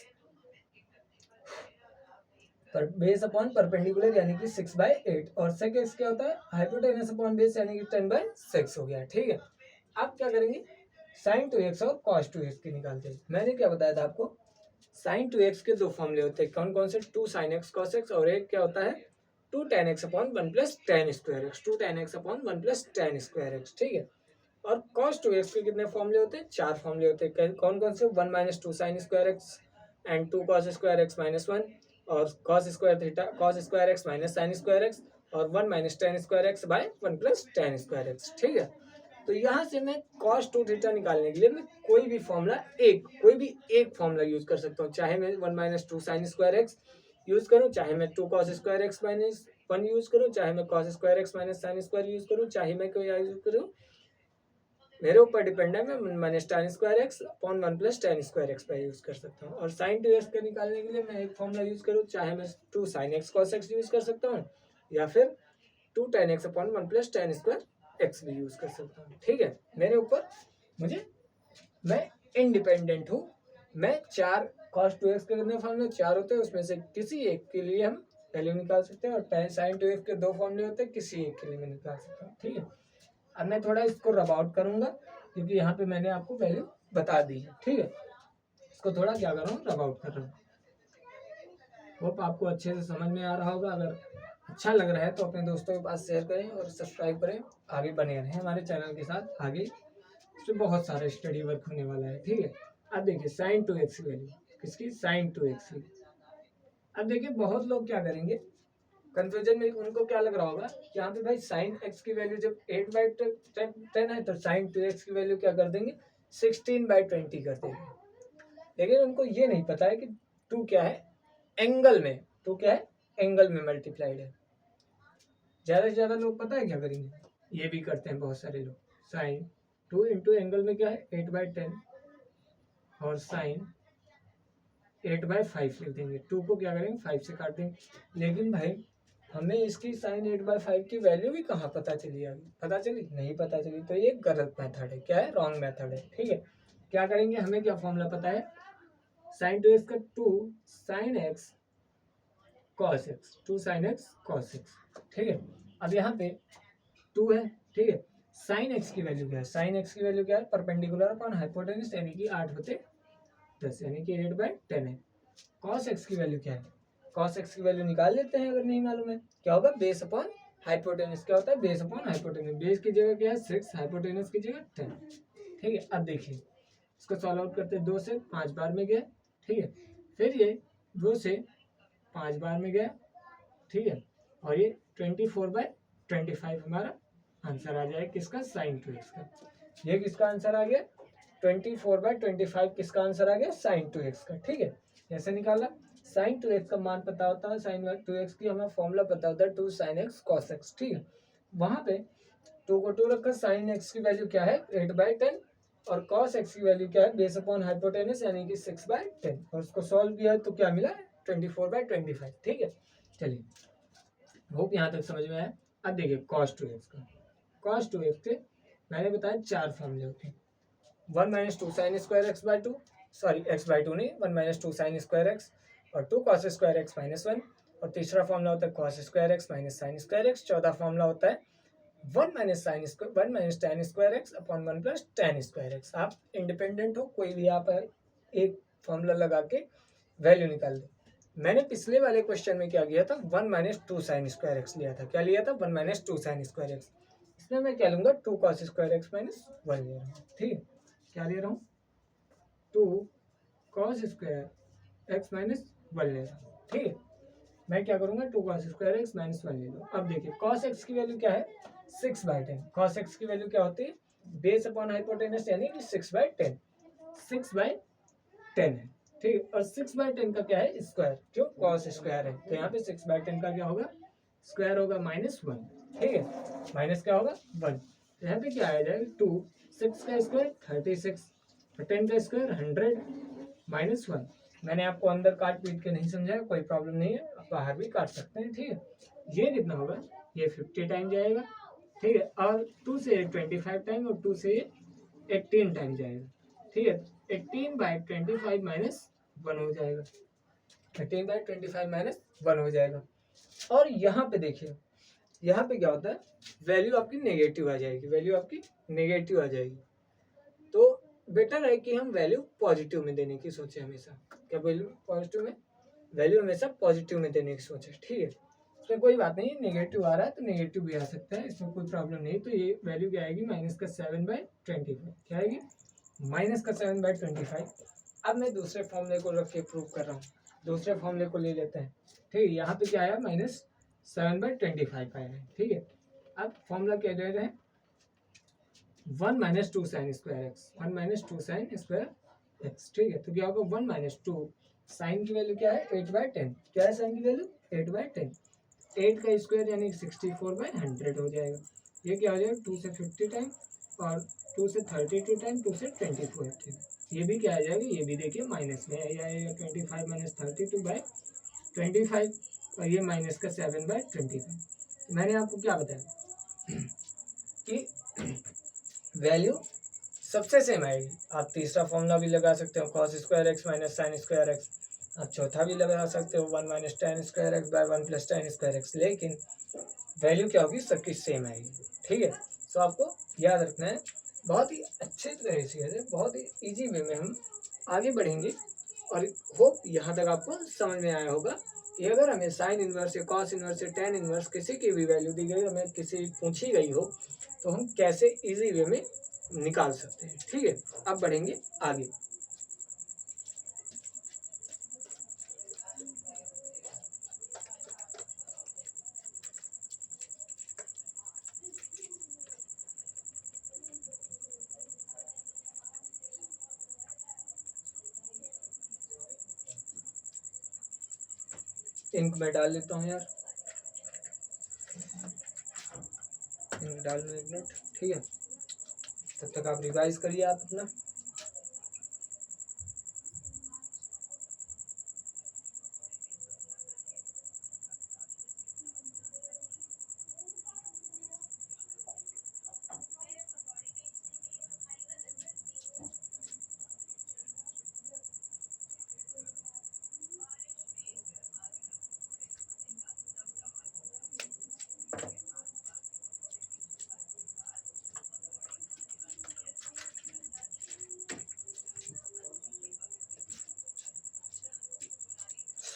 पर बेस अपॉन परपेंडिकुलर, यानी कि 6/8, और sec x क्या होता है, हाइपोटेनस अपॉन बेस, यानी कि 10/6 हो गया। ठीक है, अब क्या करेंगे, sin 2x और cos 2x की निकालते हैं। मैंने क्या बताया था आपको, sin 2x के दो फॉर्मूले होते हैं, कौन कौन से, 2 sin x cos x, और एक क्या होता है, 2 tan x upon 1 plus tan square x, 2 tan x upon 1 plus tan square x। ठीक है, और cos 2x के कितने फॉर्मूले होते हैं, 4 फॉर्मूले होते हैं, कौन कौन से, 1 minus 2 sin square x and 2 cos square x minus 1, और cos स्क्वायर थीटा, cos square x minus sin square x, और 1 minus tan square x by 1 plus tan square x। ठीक है, तो यहाँ से मैं cos 2 थीटा निकालने के लिए मैं कोई भी फॉर्मूला, कोई भी एक फॉर्मूला यूज कर सकता हूँ, चाहे मैं 1 minus 2 sin square x use करूँ, चाहे मैं 2 cos square x minus 1 use करूँ, चाहे मैं cos square x minus sin square use करूँ, चाहे मैं कोई यूज करूँ, मेरे ऊपर डिपेंड है, मैं minus tan square x upon 1 plus tan square x पर यूज कर सकता हूँ। और sin 2x का निकालने के लिए मैं एक फॉर्मूला यूज करूँ, चाहे मैं 2 sin x cos x use कर सकता हूँ, या फिर 2 tan x upon 1 plus tan square x भी यूज कर सकता हूँ। ठीक है, मेरे ऊपर, मैं इंडिपेंडेंट हूँ, मैं 4 cos 2x के कितने फॉर्मूले, 4 होते हैं, उसमें से किसी एक के लिए हम वैल्यू निकाल सकते हैं, और sin 2x के 2 फॉर्मूले होते हैं, किसी एक के लिए मैं निकाल सकता हूँ। ठीक है, अब मैं थोड़ा इसको रब आउट करूंगा, क्योंकि यहाँ पे मैंने आपको वैल्यू बता दी है। ठीक है, इसको थोड़ा क्या कर रहा हूँ, रब आउट कर रहा हूँ। होप आपको अच्छे से समझ में आ रहा होगा। अगर अच्छा लग रहा है तो अपने दोस्तों के पास शेयर करें और सब्सक्राइब करें, आगे बने रहें हमारे चैनल के साथ। आगे इसमें बहुत सारा स्टडी वर्क होने वाला है। ठीक है, अब देखिए sin 2x की वैल्यू, किसकी, sin 2x की। अब देखिए बहुत लोग क्या करेंगे, कंफ्यूजन में उनको क्या लग रहा होगा, यहाँ पे भाई sin x की वैल्यू जब 8/10 है, तो sin 2x की वैल्यू क्या कर देंगे, 16/20 कर देंगे। लेकिन उनको ये नहीं पता है कि 2 क्या है, एंगल में, 2 क्या है, एंगल में मल्टीप्लाइड है। ज्यादा से ज्यादा लोग पता है क्या करेंगे, ये भी करते हैं बहुत सारे लोग, sin 2 इंटू एंगल में क्या है 8/10, और sin 8/5 लिख देंगे, 2 को क्या करेंगे 5 से काट देंगे। लेकिन भाई हमें इसकी साइन 8/5 की वैल्यू भी कहाँ पता चली, अभी पता चली नहीं, पता चली, तो ये गलत मेथड है। क्या है? रॉन्ग मेथड है। ठीक है, क्या करेंगे, हमें क्या फॉर्मूला पता है, साइन 2x का 2 sine x cos x, 2 sine x cos x. ठीक है, अब यहाँ पे 2 है। ठीक है, साइन एक्स की वैल्यू क्या है, साइन एक्स की वैल्यू क्या है, परपेंडिकुलर अपॉन हाइपोटेन्यूज यानी कि 8/10 यानी कि 8/10 है। कॉस एक्स की वैल्यू क्या है, कॉस एक्स की वैल्यू निकाल लेते हैं अगर नहीं मालूम है। क्या होगा, बेस अपॉन हाइपोटेन्यूज। क्या होता है, बेस अपॉन हाइपोटेन्यूज। बेस की जगह क्या है 6, हाइपोटेन्यूज की जगह 10। ठीक है, अब देखिए इसको सॉल्व आउट करते हैं। 2 से 5 बार में गया। ठीक है, फिर ये 2 से 5 बार में गया। ठीक है, और ये 24/25 हमारा आंसर आ जाएगा किसका, साइन 2x का। ये किसका आंसर आ गया, 24/25 किसका आंसर आ गया, साइन 2x का। ठीक है, ऐसे निकाला। साइन 2x का मान पता होता है, साइन 2x की हमें फॉर्मूला पता होता है 2 साइन एक्स कॉस एक्स। ठीक है, वहां पे 2 को 2 रखकर साइन एक्स की वैल्यू क्या है 8/10 और कॉस एक्स की वैल्यू क्या है बेस अपॉन हाइपोटेन्यूज यानी कि 6/10 और उसको सॉल्व किया तो क्या मिला 24/25। ठीक है, चलिए होप यहाँ तक समझ में आया। अब देखिए कॉस 2x का, कॉस 2x के मैंने बताया 4 फॉर्मूले होते हैं। 1 - 2 sine square x/2, sorry x/2 नहीं, 1 - 2 साइन स्क्वायर एक्स और 2 कॉस स्क्वायर एक्स -1 और तीसरा फॉर्मूला होता है cos square x minus sine square x. चौथा फॉर्मूला होता है 1 - tan square x upon 1 + tan square x. आप इंडिपेंडेंट हो, कोई भी आप एक फॉर्मूला लगा के वैल्यू निकाल दो। मैंने पिछले वाले क्वेश्चन में क्या किया था, 1 - 2 साइन स्क्वायर एक्स लिया था। क्या लिया था, 1 - 2 साइन स्क्वायर एक्स। इसमें मैं क्या लूंगा, 2 कॉस स्क्वायर एक्स -1 ले रहा हूँ। ठीक है, क्या ले रहा हूँ, 2 कॉस स्क्वायर एक्स -1 ले रहा हूँ। ठीक है, मैं क्या करूंगा, 2 कॉस स्क्वायर एक्स -1 ले लो। अब देखिए कॉस एक्स की वैल्यू क्या है 6/10। कॉस एक्स की वैल्यू क्या होती है, बेस अपॉन हाइपोटेन्यूज यानी कि 6/10, 6/10 है। ठीक है, और 6/10 का क्या है स्क्वायर, जो कॉस स्क्वायर है, तो यहाँ पे 6/10 का क्या होगा, स्क्वायर होगा -1। ठीक है, माइनस क्या होगा 1, तो यहाँ पे क्या आ जाएगा 2, 6 का स्क्वायर 36 और 10 का स्क्वायर 100 -1। मैंने आपको अंदर काट पीट के नहीं समझाया, कोई प्रॉब्लम नहीं है, आप बाहर भी काट सकते हैं। ठीक है, ये कितना होगा, ये 50 टाइम जाएगा। ठीक है, और 2 से 25 टाइम और 2 से 18 टाइम जाएगा। ठीक है, 18/25 -1 हो जाएगा, 18/25 -1 हो जाएगा। और यहाँ पे देखिए, यहाँ पे क्या होता है, वैल्यू आपकी नेगेटिव आ जाएगी, वैल्यू आपकी नेगेटिव आ जाएगी। तो बेटर है कि हम वैल्यू पॉजिटिव में देने की सोचें हमेशा। क्या वैल्यू पॉजिटिव में, वैल्यू हमेशा पॉजिटिव में देने की सोचें। ठीक है, इसमें कोई बात नहीं, नेगेटिव आ रहा है तो नेगेटिव भी आ सकता है, इसमें कोई प्रॉब्लम नहीं। तो ये वैल्यू क्या आएगी, -7/25। क्या आएगी, -7/25। अब मैं दूसरे फॉर्मूले को रख के प्रूव कर रहा हूँ, दूसरे फॉर्मूले को ले लेते हैं। ठीक है, यहाँ पे क्या आया, -7/25 आया है। ठीक है, अब फॉर्मूला क्या ले रहे हैं, 1 - 2 sign square x, 1 - 2 sign square x. ठीक है, तो क्या होगा 1 - 2 साइन की वैल्यू क्या है 8/10। क्या है साइन की वैल्यू 8/10, 8 का स्क्वायर यानी 64/100 हो जाएगा। ये क्या हो जाएगा 2 से 50 टाइम और 2 से 32 टाइम, 2 से 24 टाइम। ये भी क्या आ जाएगा, ये भी देखिए माइनस में आएगा, 25 - 32/25 और ये माइनस का 7/25। मैंने आपको क्या बताया कि वैल्यू सबसे सेम आएगी। आप तीसरा फॉर्मूला भी लगा सकते हो cos square x minus sine square x, आप चौथा भी लगा सकते हो 1 - tan square x by 1 + tan square x, लेकिन वैल्यू क्या होगी, सबकी सेम आएगी। ठीक है, तो आपको याद रखना है, बहुत ही अच्छे तरह से, बहुत ही ईजी वे में हम आगे बढ़ेंगे। और होप यहाँ तक आपको समझ में आया होगा कि अगर हमें साइन इनवर्स या कॉस इनवर्स या टैन इनवर्स किसी की भी वैल्यू दी गई, हमें किसी पूछी गई हो, तो हम कैसे इजी वे में निकाल सकते हैं। ठीक है, अब बढ़ेंगे आगे। इंक में डाल लेता हूँ यार, इंक डाल लो 1 मिनट। ठीक है, तब तक आप रिवाइज करिए आप अपना।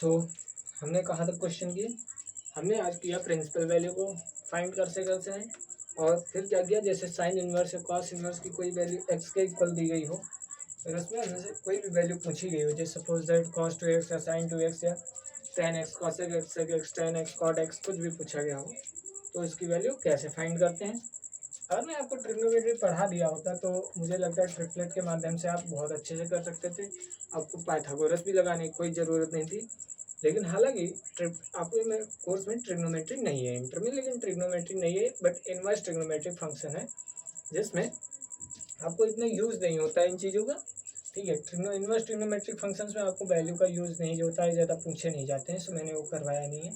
सो हमने कहाँ तक क्वेश्चन किए, हमने आज किया प्रिंसिपल वैल्यू को फाइंड कैसे हैं, और फिर क्या किया, जैसे साइन इन्वर्स या कॉस इन्वर्स की कोई वैल्यू एक्स के इक्वल दी गई हो, फिर उसमें हमने से कोई भी वैल्यू पूछी गई हो, जैसे सपोज दैट कॉस 2x या साइन 2x या tan x cos x tan x cot x कुछ भी पूछा गया हो, तो इसकी वैल्यू कैसे फाइंड करते हैं। अगर मैं आपको ट्रिग्नोमेट्री पढ़ा दिया होता तो मुझे लगता है ट्रिपलेट के माध्यम से आप बहुत अच्छे से कर सकते थे, आपको पाइथागोरस भी लगाने की कोई ज़रूरत नहीं थी। लेकिन हालांकि आपके में कोर्स में ट्रिग्नोमेट्री नहीं है इंटर में, लेकिन ट्रिग्नोमेट्री नहीं है बट इनवर्स ट्रिग्नोमेट्रिक फंक्शन है जिसमें आपको इतना यूज़ नहीं होता है इन चीज़ों का, ठीक है। इनवर्स ट्रिग्नोमेट्रिक फंक्शंस में आपको वैल्यू का यूज़ नहीं होता है, ज़्यादा पूछे नहीं जाते हैं, सो मैंने वो करवाया नहीं है।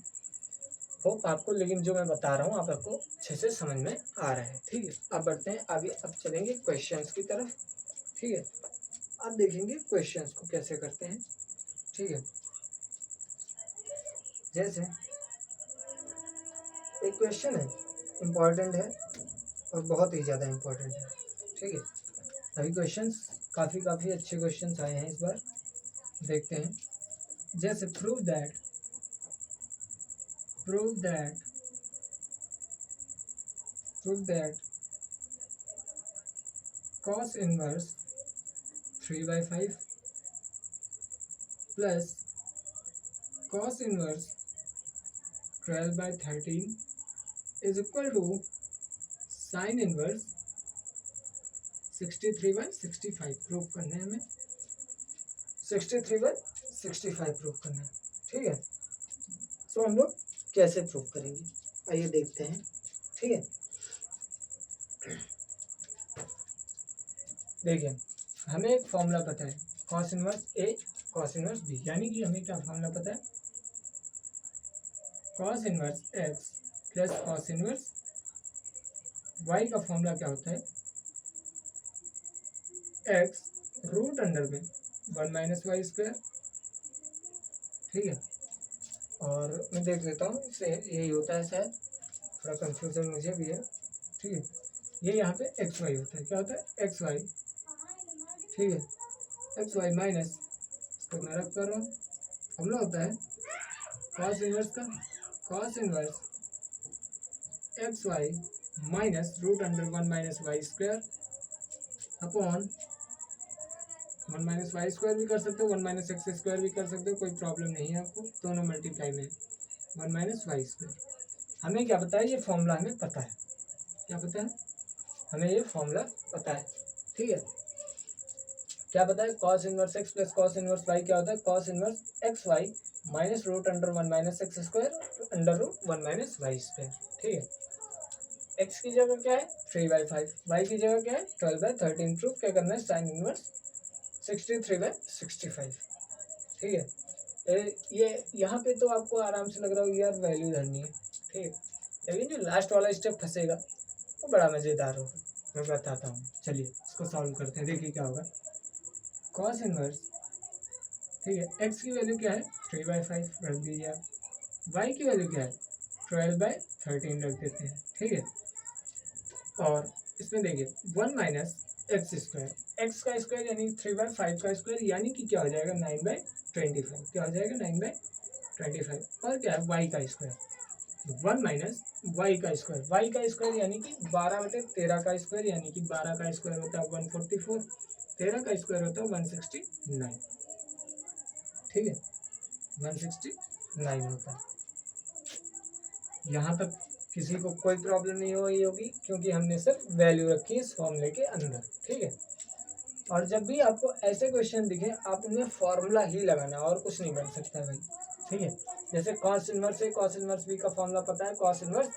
होप आपको, लेकिन जो मैं बता रहा हूँ आप आपको अच्छे से समझ में आ रहा है, ठीक है। अब बढ़ते हैं आगे, अब चलेंगे क्वेश्चंस की तरफ, ठीक है। अब देखेंगे क्वेश्चंस को कैसे करते हैं, ठीक है। जैसे एक क्वेश्चन है, इम्पॉर्टेंट है और बहुत ही ज़्यादा इम्पोर्टेंट है, ठीक है। अभी क्वेश्चंस काफ़ी अच्छे क्वेश्चंस आए हैं इस बार, देखते हैं। जैसे prove that cos inverse 3/5 plus cos inverse 12/13 is equal to sine inverse 63/65 prove करना है हमें, 63/65 प्रूव करना है, ठीक है। तो हम लोग कैसे प्रूव करेंगे, आइए देखते हैं, ठीक है। देखिए हमें एक फॉर्मूला पता है cos inverse a cos inverse b, यानी कि हमें क्या फॉर्मूला पता है, cos inverse x plus cos inverse y का फॉर्मूला क्या होता है, x रूट अंडर में 1 माइनस वाई स्क्वायर, ठीक है। और मैं देख लेता हूँ, इससे यही होता है, शायद थोड़ा कंफ्यूजन मुझे भी है, ठीक है। ये यहाँ पे एक्स वाई होता है, क्या होता है एक्स वाई, ठीक है, एक्स वाई माइनस, इसको मैं रख कर रहा हूँ, फॉर्मूला होता है कॉस इनवर्स का, cos inverse x y minus root under 1 minus y square upon 1 minus y square भी कर सकते हो, 1 माइनस एक्स स्क्वायर भी कर सकते हो, कोई प्रॉब्लम नहीं है आपको, दोनों मल्टीप्लाई में 1 माइनस वाई स्क्वायर। हमें क्या पता है, ये फॉर्मूला हमें पता है, क्या पता है हमें, ये फॉर्मूला पता है, ठीक है। क्या पता है, cos inverse x plus cos inverse y क्या होता है, cos inverse x y minus root under 1 minus x square under root 1 minus y square, ठीक है। एक्स की जगह क्या है 3/5, वाई की जगह क्या है 12/13, प्रूफ क्या करना है, साइन इनवर्स 63/65, ठीक है। ये यहाँ पे तो आपको आराम से लग रहा होगा यार वैल्यू धरनी है, ठीक है, लेकिन जो लास्ट वाला स्टेप फंसेगा वो बड़ा मज़ेदार होगा, मैं बताता हूँ। चलिए इसको सॉल्व करते हैं, देखिए क्या होगा, कॉस इनवर्स, ठीक है, एक्स की वैल्यू क्या है 3/5 रख दीजिए आप, वाई की वैल्यू क्या है 12/13 रख देते हैं, ठीक है। और इसमें देखिए 1 माइनस एक्स स्क्वायर, एक्स का स्क्वायर यानी 3/5 का स्क्वायर, यानी कि क्या हो जाएगा 9/25, क्या हो जाएगा 9/25, और क्या है वाई का स्क्वायर 1 माइनस वाई का स्क्वायर, वाई का स्क्वायर यानी कि 12/13 का स्क्वायर, यानी कि 12 का स्क्वायर होता है 144, 13 का स्क्वायर होता है 169, ठीक है, 169 होता है। यहाँ तक किसी को कोई प्रॉब्लम नहीं हुई होगी, क्योंकि हमने सिर्फ वैल्यू रखी है इस फॉर्मूले के अंदर, ठीक है। और जब भी आपको ऐसे क्वेश्चन दिखे आप उनमें फॉर्मूला ही लगाना, और कुछ नहीं बन सकता भाई, ठीक है। जैसे cos inverse A cos inverse B का फॉर्मूला पता है, cos inverse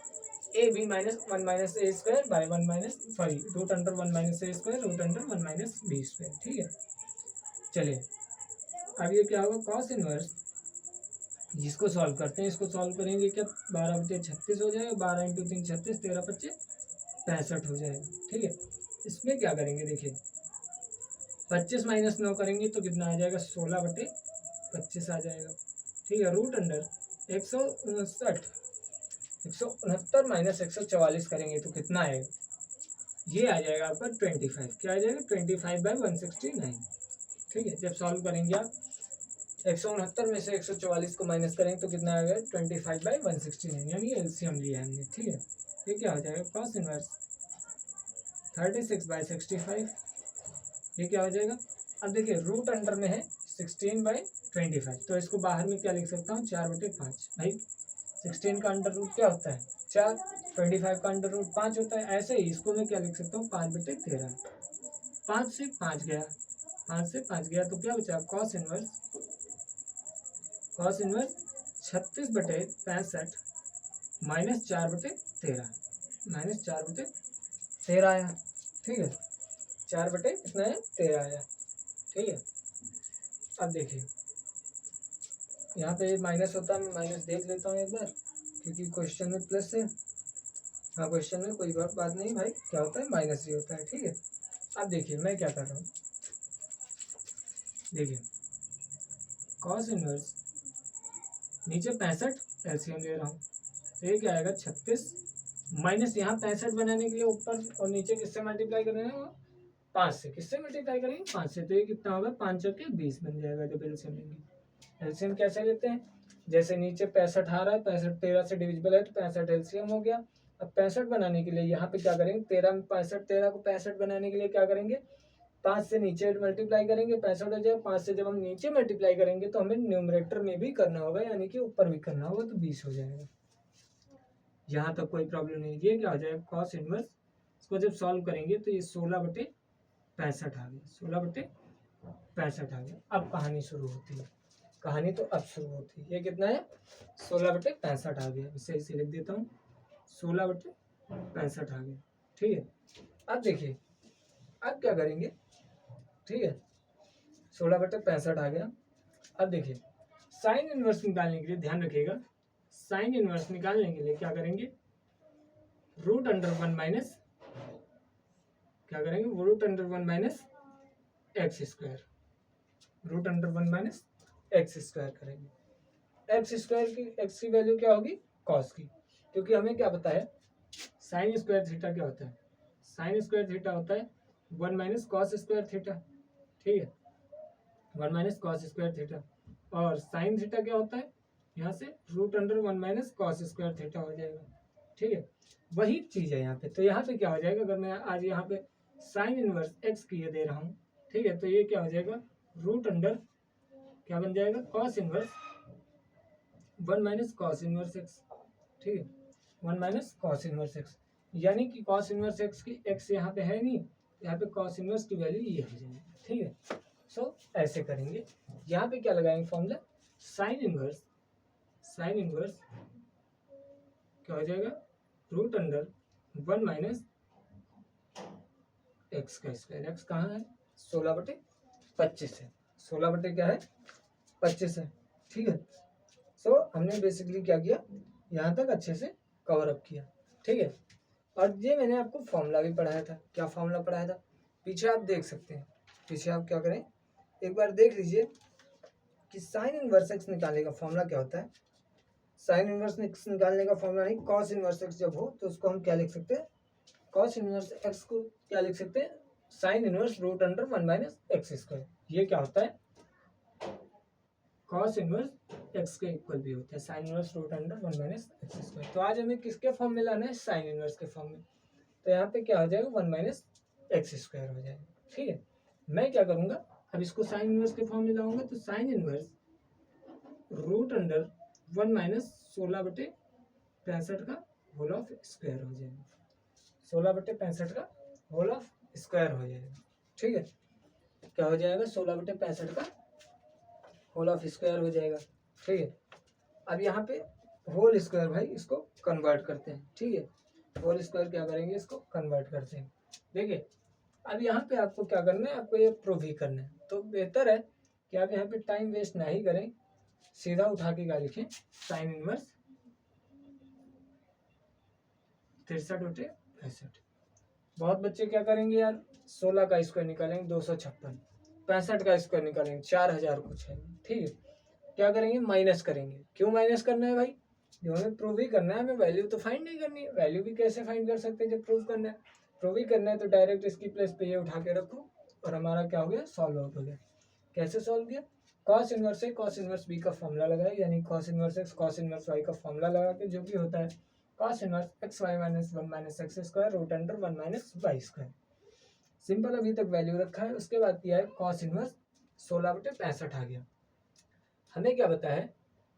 A B minus 1 minus A square by 1 minus sorry root under 1 minus A square root under 1 minus B square, ठीक है। चलिए अब ये क्या होगा, कॉस इनवर्स, जिसको सॉल्व करते हैं, इसको सॉल्व करेंगे क्या 12/36 हो जाएगा, 12 × 3 36, 13×5 65 हो जाएगा, ठीक है। इसमें क्या करेंगे, देखिए 25 माइनस 9 करेंगे तो कितना आ जाएगा 16/25 आ जाएगा, ठीक है। रूट अंडर 169 माइनस 144 करेंगे तो कितना आएगा, ये आ जाएगा आपका 25, क्या आ जाएगा 25/169, ठीक है। जब सॉल्व करेंगे आप 169 में से 144 को माइनस करेंगे तो कितना आ गया 25/169, यानी एलसीएम लिया हमने। ठीक है, ये क्या हो जाएगा कॉस इनवर्स 36/65, ये क्या हो जाएगा। अब देखिए रूट अंडर में है 16/25, तो इसको बाहर में क्या लिख सकता हूँ 4/5। भाई 16 का अंडर रूट क्या होता है 4, 25 का अंडर रूट 5 होता है। ऐसे ही इसको मैं क्या लिख सकता हूँ 5/13। 5 से 5 गया, 5 से 5 गया तो क्या बचा कॉस इनवर्स 36/65 -4/13, -4/13 आया। ठीक है, 4 कितना है 13 आया। ठीक है, अब देखिए यहाँ पे माइनस होता है, मैं माइनस देख लेता हूँ एक बार, क्योंकि क्वेश्चन में प्लस है। हाँ क्वेश्चन में कोई बात नहीं भाई, क्या होता है माइनस ही होता है। ठीक है, अब देखिए मैं क्या कर रहा हूँ, देखिए कॉस इनवर्स नीचे 65 एलसीएम ले रहा हूँ, तो ये क्या आएगा 36 माइनस यहाँ 65 बनाने के लिए ऊपर और नीचे किससे मल्टीप्लाई कर रहे हैं 5 से, किससे मल्टीप्लाई करेंगे 5 से, तो ये कितना होगा 5 के 20 बन जाएगा जब एलसीएम लेंगे। एलसीएम कैसे लेते हैं, जैसे नीचे 65 आ रहा है, 65 13 से डिविजिबल है तो 65 एलसीएम हो गया। अब 65 बनाने के लिए यहाँ पे क्या करेंगे 13 में 65, 13 को 65 बनाने के लिए क्या करेंगे 5 से नीचे मल्टीप्लाई करेंगे 65 हो जाए। 5 से जब हम नीचे मल्टीप्लाई करेंगे तो हमें न्यूमरेटर में भी करना होगा, यानी कि ऊपर भी करना होगा, तो 20 हो जाएगा। यहाँ तक कोई प्रॉब्लम नहीं। ये क्या हो जाएगा कॉस इनवर्स, इसको जब सॉल्व करेंगे तो ये 16/65 आ गया, 16/65 आ गया। अब कहानी शुरू होती है, कहानी तो अब शुरू होती है। ये कितना है 16/65 आ गया, इसे इसे लिख देता हूँ 16/65 आ गया। ठीक है, अब देखिए अब क्या करेंगे। ठीक है, 16/65 आ गया। अब देखिए साइन इनवर्स निकालने के लिए ध्यान रखिएगा, साइन इनवर्स निकालने के लिए क्या करेंगे रूट अंडर 1 माइनस क्या करेंगे root under 1 minus x square, root under 1 minus x square करेंगे। एक्स स्क्वायर की एक्स की वैल्यू क्या होगी कॉस की, क्योंकि हमें क्या पता है साइन स्क्वायर थीटा क्या होता है, साइन स्क्वायर थीटा होता है 1 माइनस कॉस स्क्वायर थीटा। ठीक है, 1 माइनस कॉस स्क्वायर थीटा, और साइन थीटा क्या होता है यहाँ से root under 1 minus cos square theta हो जाएगा। ठीक है, वही चीज़ है यहाँ पे। तो यहाँ पे क्या हो जाएगा, अगर मैं आज यहाँ पे साइन इनवर्स एक्स की ये दे रहा हूँ, ठीक है, तो ये क्या हो जाएगा रूट अंडर क्या बन जाएगा cos inverse 1 minus cos inverse x. ठीक है, 1 माइनस कॉस इनवर्स एक्स, यानी कि कॉस इनवर्स एक्स की एक्स यहाँ पे है नहीं, यहाँ पे कॉस इनवर्स की वैल्यू ये हो जाएगी। ठीक है, सो ऐसे करेंगे। यहाँ पे क्या लगाएंगे फॉर्मूला साइन इनवर्स क्या हो जाएगा रूट अंडर 1 माइनस एक्स का स्क्वायर। एक्स कहाँ है 16/25 है, 16 क्या है 25 है। ठीक है, सो हमने बेसिकली क्या किया यहाँ तक अच्छे से कवर अप किया। ठीक है, और ये मैंने आपको फॉर्मूला भी पढ़ाया था। क्या फॉर्मूला पढ़ाया था पीछे आप देख सकते हैं, पीछे आप क्या करें एक बार देख लीजिए कि साइन इनवर्स एक्स निकालने का फॉर्मूला क्या होता है। साइन इनवर्स एक्स निकालने का फॉर्मूला नहीं, कॉस इनवर्स एक्स जब हो तो उसको हम क्या लिख सकते हैं, कॉस इनवर्स एक्स को क्या लिख सकते हैं sine inverse root under 1 minus x square. ये क्या होता है कॉस इनवर्स एक्स के इक्वल भी होता है sine inverse root under 1 minus x square. तो आज हमें किसके फॉर्म में लाना है साइन इनवर्स के फॉर्म में, तो यहाँ पे क्या हो जाएगा 1 माइनस एक्स स्क्वायर हो जाएगा। ठीक है, मैं क्या करूँगा अब इसको साइन इनवर्स के फॉर्म में लाऊंगा, तो sine inverse root under 1 minus 16/65 का होल ऑफ स्क्वायर हो जाएगा, 16/65 का होल ऑफ स्क्वायर हो जाएगा। ठीक है, क्या हो जाएगा 16/65 का होल ऑफ स्क्वायर हो जाएगा। ठीक है, अब यहाँ पे होल स्क्वायर भाई इसको कन्वर्ट करते हैं। ठीक है, होल स्क्वायर क्या करेंगे इसको कन्वर्ट करते हैं। देखिए अब यहाँ पे आपको क्या करना है, आपको ये प्रूव ही करना है, तो बेहतर है कि आप यहाँ पे टाइम वेस्ट ना ही करें, सीधा उठा के क्या लिखें साइन इनवर्स 63/65। बहुत बच्चे क्या करेंगे यार 16 का स्क्वायर निकालेंगे 256, 65 का स्क्वायर निकालेंगे 4000 कुछ है। ठीक है, क्या करेंगे माइनस करेंगे। क्यों माइनस करना है भाई, जो हमें प्रूव ही करना है, हमें वैल्यू तो फाइंड नहीं करनी है। वैल्यू भी कैसे फाइंड कर सकते हैं जब प्रूव करना है, प्रूव ही करना है तो डायरेक्ट इसकी प्लेस पे ये उठा के रखो और हमारा क्या हो गया सॉल्व आउट हो गया। कैसे सॉल्व किया cos inverse A cos inverse B का फॉर्मूला लगाए, यानी cos inverse x cos inverse y का फॉर्मूला लगा के, जो कि होता है cos inverse x y minus 1 minus x square root under 1 minus y square. Simple अभी तक वैल्यू रखा है। उसके बाद किया है कॉस इनवर्स 16/65 आ गया। हमें क्या बताया है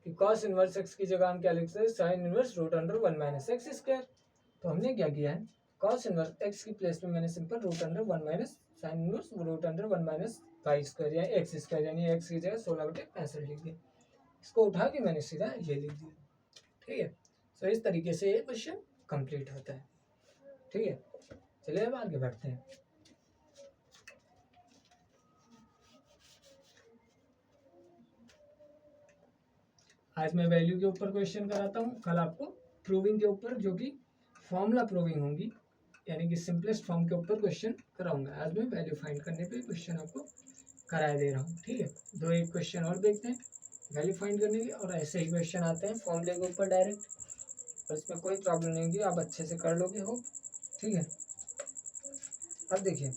कि कॉस इनवर्स एक्स की जगह हम क्या लिख सकते हैं, sine inverse root under 1 minus x square. तो हमने क्या किया है, कॉस इनवर्स एक्स की प्लेस में मैंने simple root under 1 minus sine inverse root under 1 minus y square या एक्स स्क्वायर, यानी एक्स की जगह 16/65 लिख दिया। इसको उठा के मैंने सीधा ये लिख दिया। ठीक है, तो इस तरीके से ये क्वेश्चन कंप्लीट होता है। ठीक है, चलिए अब आगे बढ़ते हैं। आज मैं वैल्यू के ऊपर क्वेश्चन कराता हूँ, कल आपको प्रूविंग के ऊपर, जो कि फॉर्मूला प्रूविंग होंगी, यानी कि सिंपलेस्ट फॉर्म के ऊपर क्वेश्चन कराऊंगा। आज मैं वैल्यू फाइंड करने पे क्वेश्चन आपको कराए दे रहा हूँ। ठीक है, दो एक क्वेश्चन और देखते हैं वैल्यू फाइंड करने की, और ऐसे ही क्वेश्चन आते हैं फॉर्मूले के ऊपर डायरेक्ट, और इसमें कोई प्रॉब्लम नहीं होगी, आप अच्छे से कर लोगे हो। ठीक है, अब देखिए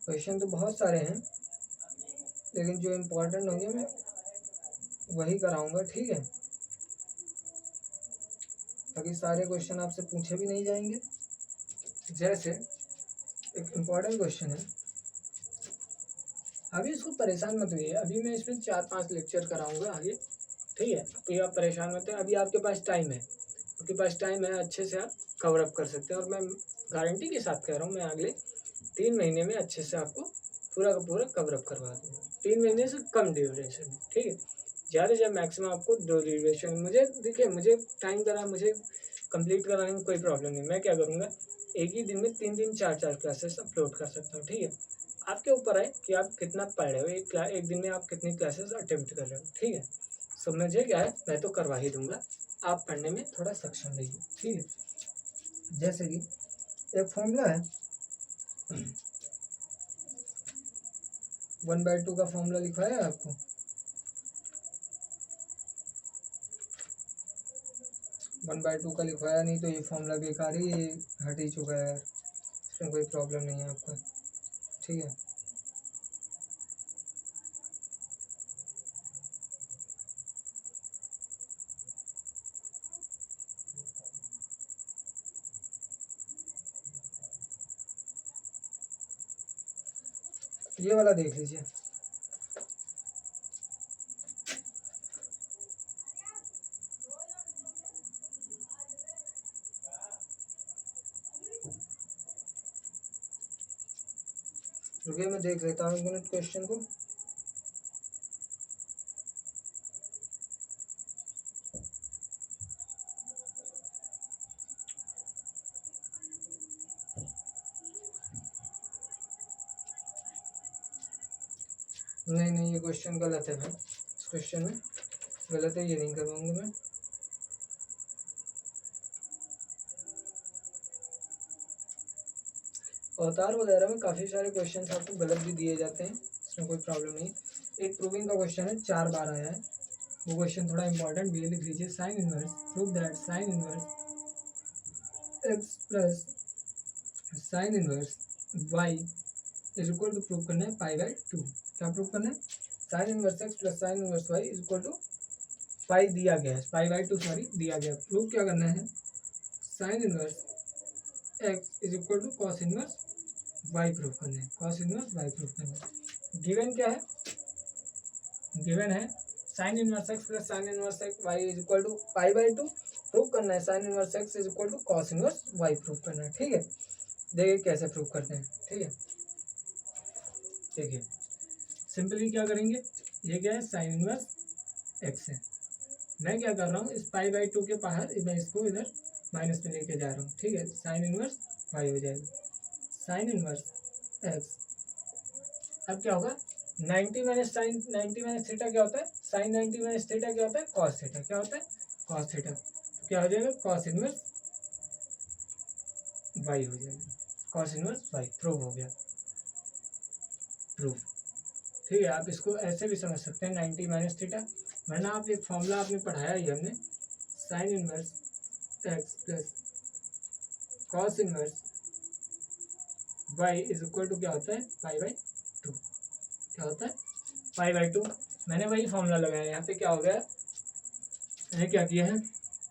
क्वेश्चन तो बहुत सारे हैं, लेकिन जो इम्पोर्टेंट होंगे मैं वही कराऊंगा। ठीक है, ताकि सारे क्वेश्चन आपसे पूछे भी नहीं जाएंगे। जैसे एक इम्पॉर्टेंट क्वेश्चन है, अभी इसको परेशान मत होइए, अभी मैं इसमें 4-5 लेक्चर कराऊंगा आगे। ठीक है, तो आप परेशान मत है, अभी आपके पास टाइम है, आपके पास टाइम है, अच्छे से आप कवर अप कर सकते हैं। और मैं गारंटी के साथ कह रहा हूँ, मैं अगले 3 महीने में अच्छे से आपको पूरा का पूरा कवर अप करवा दूँगा। 3 महीने से कम ड्यूरेशन में। ठीक है, ज़्यादा से ज़्यादा मैक्सिमम आपको 2 ड्यूरेशन। मुझे देखिए, मुझे टाइम करा, मुझे कंप्लीट कराने में कोई प्रॉब्लम नहीं। मैं क्या करूँगा, एक ही दिन में 3-3 4-4 क्लासेस अपलोड कर सकता हूँ। ठीक है, आपके ऊपर है कि आप कितना पढ़ रहे हो, एक दिन में आप कितनी क्लासेस अटेम्प्ट कर रहे हो। ठीक है, सो मुझे क्या है, मैं तो करवा ही दूंगा, आप पढ़ने में थोड़ा सक्षम रहिए। ठीक है, जैसे कि एक फॉर्मूला है 1/2 का फॉर्मूला लिखवाया है आपको, 1/2 का लिखवाया नहीं तो ये फॉर्मूला बेकार ही हट ही चुका है यार, इसमें कोई प्रॉब्लम नहीं है आपका। ठीक है, ये वाला देख लीजिए, रुकिए मैं देख लेता हूँ एक मिनट क्वेश्चन को। नहीं, ये क्वेश्चन गलत है भाई, इस क्वेश्चन में गलत है, ये नहीं करवाऊंगा मैं। अवतार वगैरह में काफ़ी सारे क्वेश्चन आपको गलत भी दिए जाते हैं, इसमें कोई प्रॉब्लम नहीं। एक प्रूविंग का क्वेश्चन है, 4 बार आया है, वो क्वेश्चन थोड़ा इंपॉर्टेंट भी है, लिख लीजिए। Sine inverse prove that sine inverse x plus sine inverse y is equal to, prove करना है π/2। क्या प्रूव करना है, sine inverse x plus sine inverse y is equal to pi दिया गया है, π/2 सॉरी दिया गया। प्रूव क्या करना है, sine inverse x is equal to cos inverse y prove करना है, कॉस इनवर्स वाई प्रूव करना है। गिवन क्या है, गिवन है sine inverse x plus sine inverse x y is equal to π/2। Prove करना है sine inverse x is equal to cos inverse y prove करना है। ठीक है, देखिए कैसे प्रूव करते हैं। ठीक है, देखिए सिंपली क्या करेंगे, ये क्या है, साइन इनवर्स एक्स है, मैं क्या कर रहा हूँ, इस π/2 के बाहर मैं इसको इधर माइनस में लेके जा रहा हूँ। ठीक है, साइन इनवर्स वाई हो जाएगा, साइन इनवर्स एक्स। अब क्या होगा, 90 माइनस साइन 90 माइनस थीटा क्या होता है, साइन 90 माइनस थीटा क्या होता है, कॉस थीटा। क्या होता है, कॉस थीटा। तो क्या हो जाएगा, कॉस इनवर्स वाई हो जाएगा, कॉस इनवर्स वाई। प्रूव हो गया, प्रूफ। ठीक है, आप इसको ऐसे भी समझ सकते हैं, 90 माइनस थीटा, वरना आप एक फॉर्मूला आपने पढ़ाया ही हमने, sine inverse x plus cos inverse y is equal to क्या होता है, π/2। क्या होता है π/2। मैंने वही फॉर्मूला लगाया, यहाँ पे क्या हो गया, मैंने क्या किया है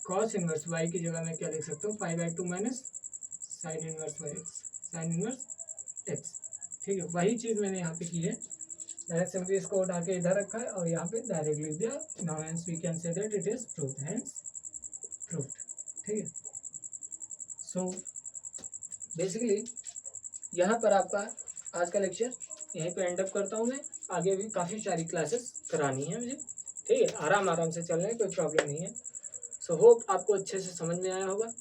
cos इनवर्स y की जगह मैं क्या लिख सकता हूँ π/2 minus sine inverse x, sine inverse x। ठीक है, वही चीज़ मैंने यहाँ पे की है, मैंने सिंपली इसको उठा के इधर रखा है और यहाँ पे डायरेक्ट लिख दिया। Now hence we can say that it is proved, hence proved. ठीक है, सो बेसिकली यहाँ पर आपका आज का लेक्चर यहीं पे एंड अप करता हूँ मैं। आगे भी काफ़ी सारी क्लासेस करानी है मुझे, ठीक है, आराम से चल रहे हैं, कोई प्रॉब्लम नहीं है। सो होप आपको अच्छे से समझ में आया होगा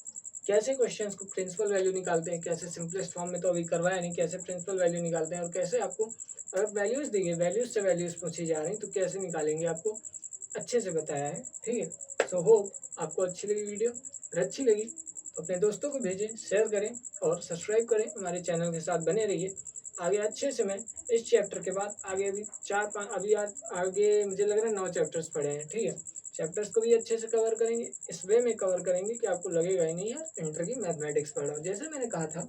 कैसे क्वेश्चंस को प्रिंसिपल वैल्यू निकालते हैं, कैसे सिंपलेस्ट फॉर्म में तो अभी करवाया नहीं, कैसे प्रिंसिपल वैल्यू निकालते हैं और कैसे आपको अगर वैल्यूज़ दी गई, वैल्यूज़ से वैल्यूज़ पूछी जा रही तो कैसे निकालेंगे आपको अच्छे से बताया है। ठीक है, सो होप आपको अच्छी लगी वीडियो, अगर अच्छी लगी तो अपने दोस्तों को भेजें, शेयर करें और सब्सक्राइब करें, हमारे चैनल के साथ बने रहिए। आगे अच्छे से मैं इस चैप्टर के बाद आगे अभी 4-5 अभी आज आगे मुझे लग रहा है 9 चैप्टर्स पढ़े हैं। ठीक है, चैप्टर्स को भी अच्छे से कवर करेंगे, इस वे में कवर करेंगे कि आपको लगेगा ही नहीं यार इंटर की मैथमेटिक्स पढ़ रहा हूँ। जैसे मैंने कहा था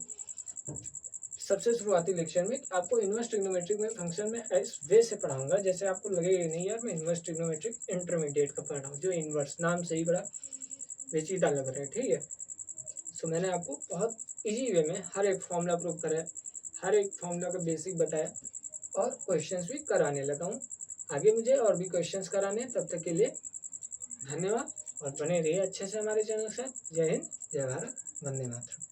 सबसे शुरुआती लेक्चर में आपको इनवर्स ट्रिग्नोमेट्रिक में फंक्शन में इस वे से पढ़ाऊंगा जैसे आपको लगेगा नहीं यार मैं इनवर्स ट्रिग्नोमेट्रिक इंटरमीडिएट का पढ़ रहा हूँ, जो इनवर्स नाम से ही बड़ा पेचीदा लग रहा है। ठीक है, सो मैंने आपको बहुत इजी वे में हर एक फॉर्मूला प्रूव कराया, हर एक फॉर्मूला का बेसिक बताया और क्वेश्चंस भी कराने लगा हूँ। आगे मुझे और भी क्वेश्चंस कराने हैं, तब तक के लिए धन्यवाद और बने रहिए अच्छे से हमारे चैनल के साथ। जय हिंद, जय भारत, वंदे मातरम।